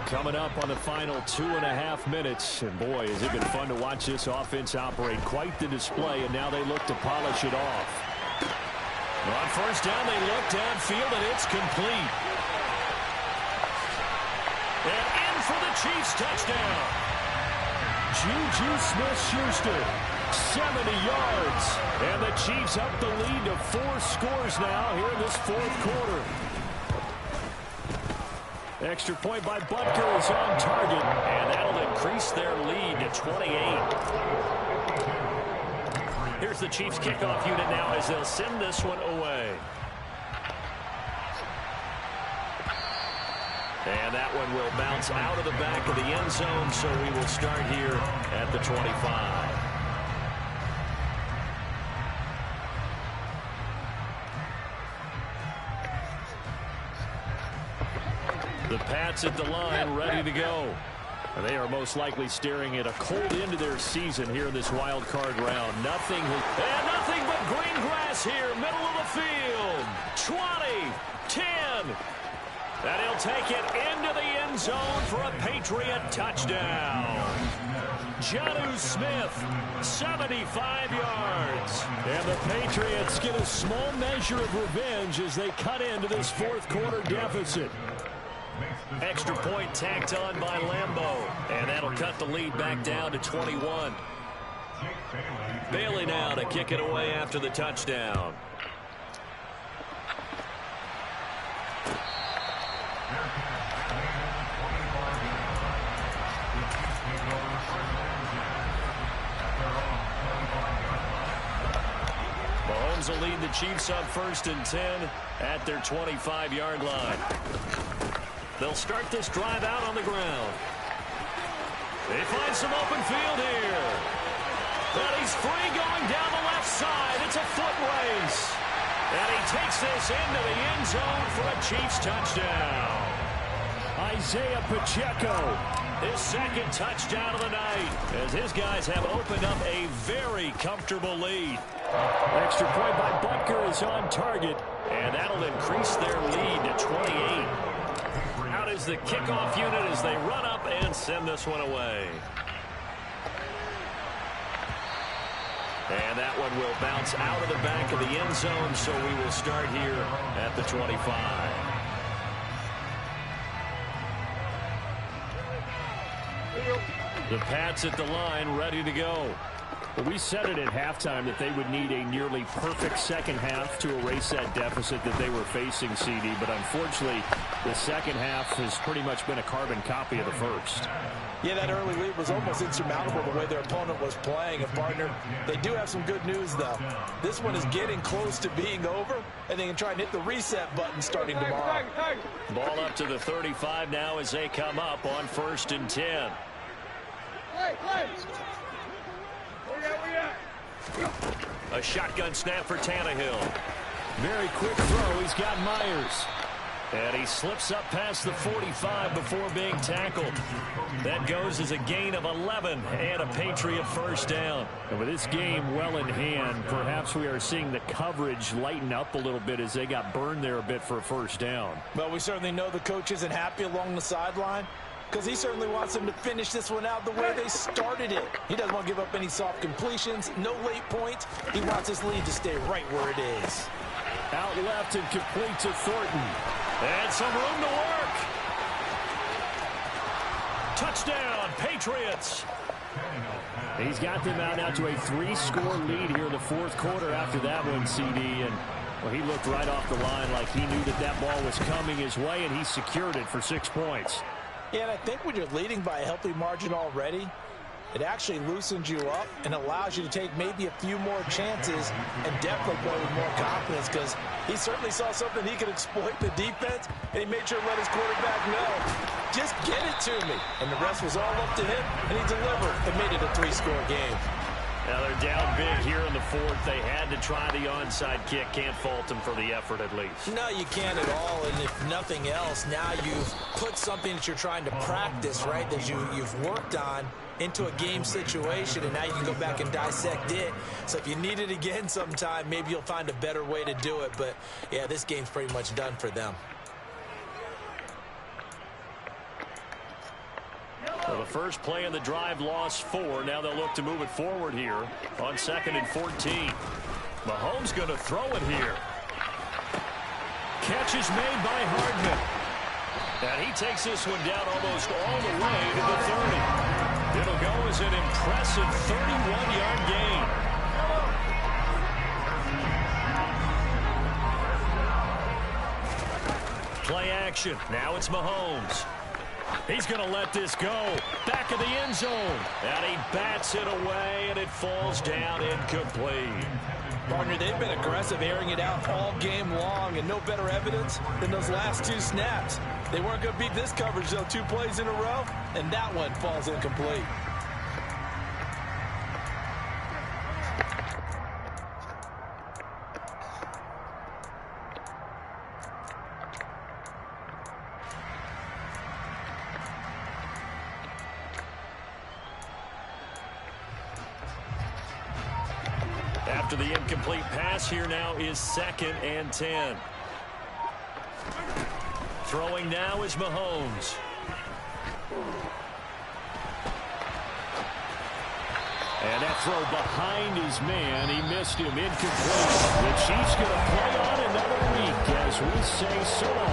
Coming up on the final 2.5 minutes. And boy, has it been fun to watch this offense operate. Quite the display, and now they look to polish it off. On 1st down, they look downfield, and it's complete. And in for the Chiefs touchdown. Juju Smith-Schuster, 70 yards. And the Chiefs up the lead to 4 scores now here in this 4th quarter. Extra point by Butker is on target, and that'll increase their lead to 28. Here's the Chiefs kickoff unit now as they'll send this one away. And that one will bounce out of the back of the end zone, so we will start here at the 25. The Pats at the line, ready to go. And they are most likely staring at a cold end to their season here in this wild card round. Nothing but green grass here, middle of the field. 20, 10. And he'll take it into the end zone for a Patriot touchdown. Jonnu Smith, 75 yards. And the Patriots get a small measure of revenge as they cut into this 4th quarter deficit. Extra point tacked on by Lambeau. And that'll cut the lead back down to 21. Bailey now to kick it away after the touchdown. Mahomes will lead the Chiefs up 1st and 10 at their 25-yard line. They'll start this drive out on the ground. They find some open field here. But he's free going down the left side. It's a foot race. And he takes this into the end zone for a Chiefs touchdown. Isaiah Pacheco, his 2nd touchdown of the night, as his guys have opened up a very comfortable lead. Extra point by Butker is on target, and that'll increase their lead to 28. Out is the kickoff unit as they run up and send this one away. And that one will bounce out of the back of the end zone, so we will start here at the 25. The Pats at the line, ready to go. Well, we said it at halftime that they would need a nearly perfect second half to erase that deficit that they were facing, CD. But unfortunately, the second half has pretty much been a carbon copy of the first. Yeah, that early lead was almost insurmountable the way their opponent was playing. And, partner, they do have some good news, though. This one is getting close to being over, and they can try and hit the reset button starting tomorrow. Ball up to the 35 now as they come up on 1st and 10. A shotgun snap for Tannehill. Very quick throw. He's got Myers. And he slips up past the 45 before being tackled. That goes as a gain of 11 and a Patriot 1st down. And with this game well in hand, perhaps we are seeing the coverage lighten up a little bit as they got burned there a bit for a 1st down. Well, we certainly know the coach isn't happy along the sideline, because he certainly wants them to finish this one out the way they started it. He doesn't want to give up any soft completions, no late points. He wants his lead to stay right where it is. Out left and complete to Thornton. And some room to work. Touchdown, Patriots. He's got them out now to a 3-score lead here in the 4th quarter after that one, CD. And well, he looked right off the line like he knew that that ball was coming his way, and he secured it for 6 points. Yeah, and I think when you're leading by a healthy margin already, It actually loosens you up and allows you to take maybe a few more chances and definitely play with more confidence, because he certainly saw something he could exploit the defense, and he made sure to let his quarterback know, just get it to me. And the rest was all up to him, and he delivered and made it a 3-score game. Now they're down big here in the fourth. They had to try the onside kick. Can't fault them for the effort at least. No, you can't at all. And if nothing else, now you've put something that you're trying to practice, right, that you've worked on into a game situation, and now you can go back and dissect it. So if you need it again sometime, maybe you'll find a better way to do it. But, yeah, this game's pretty much done for them. Well, the first play of the drive lost 4. Now they'll look to move it forward here on 2nd and 14. Mahomes going to throw it here. Catch is made by Hardman. And he takes this one down almost all the way to the 30. It'll go as an impressive 31-yard gain. Play action. Now it's Mahomes. He's going to let this go. Back of the end zone. And he bats it away, and it falls down incomplete. Partner, they've been aggressive, airing it out all game long, and no better evidence than those last 2 snaps. They weren't going to beat this coverage, though, 2 plays in a row, and that one falls incomplete. After the incomplete pass, here now is 2nd and 10. Throwing now is Mahomes. And that throw behind his man. He missed him, incomplete. The Chiefs going to play on another week as we say so long.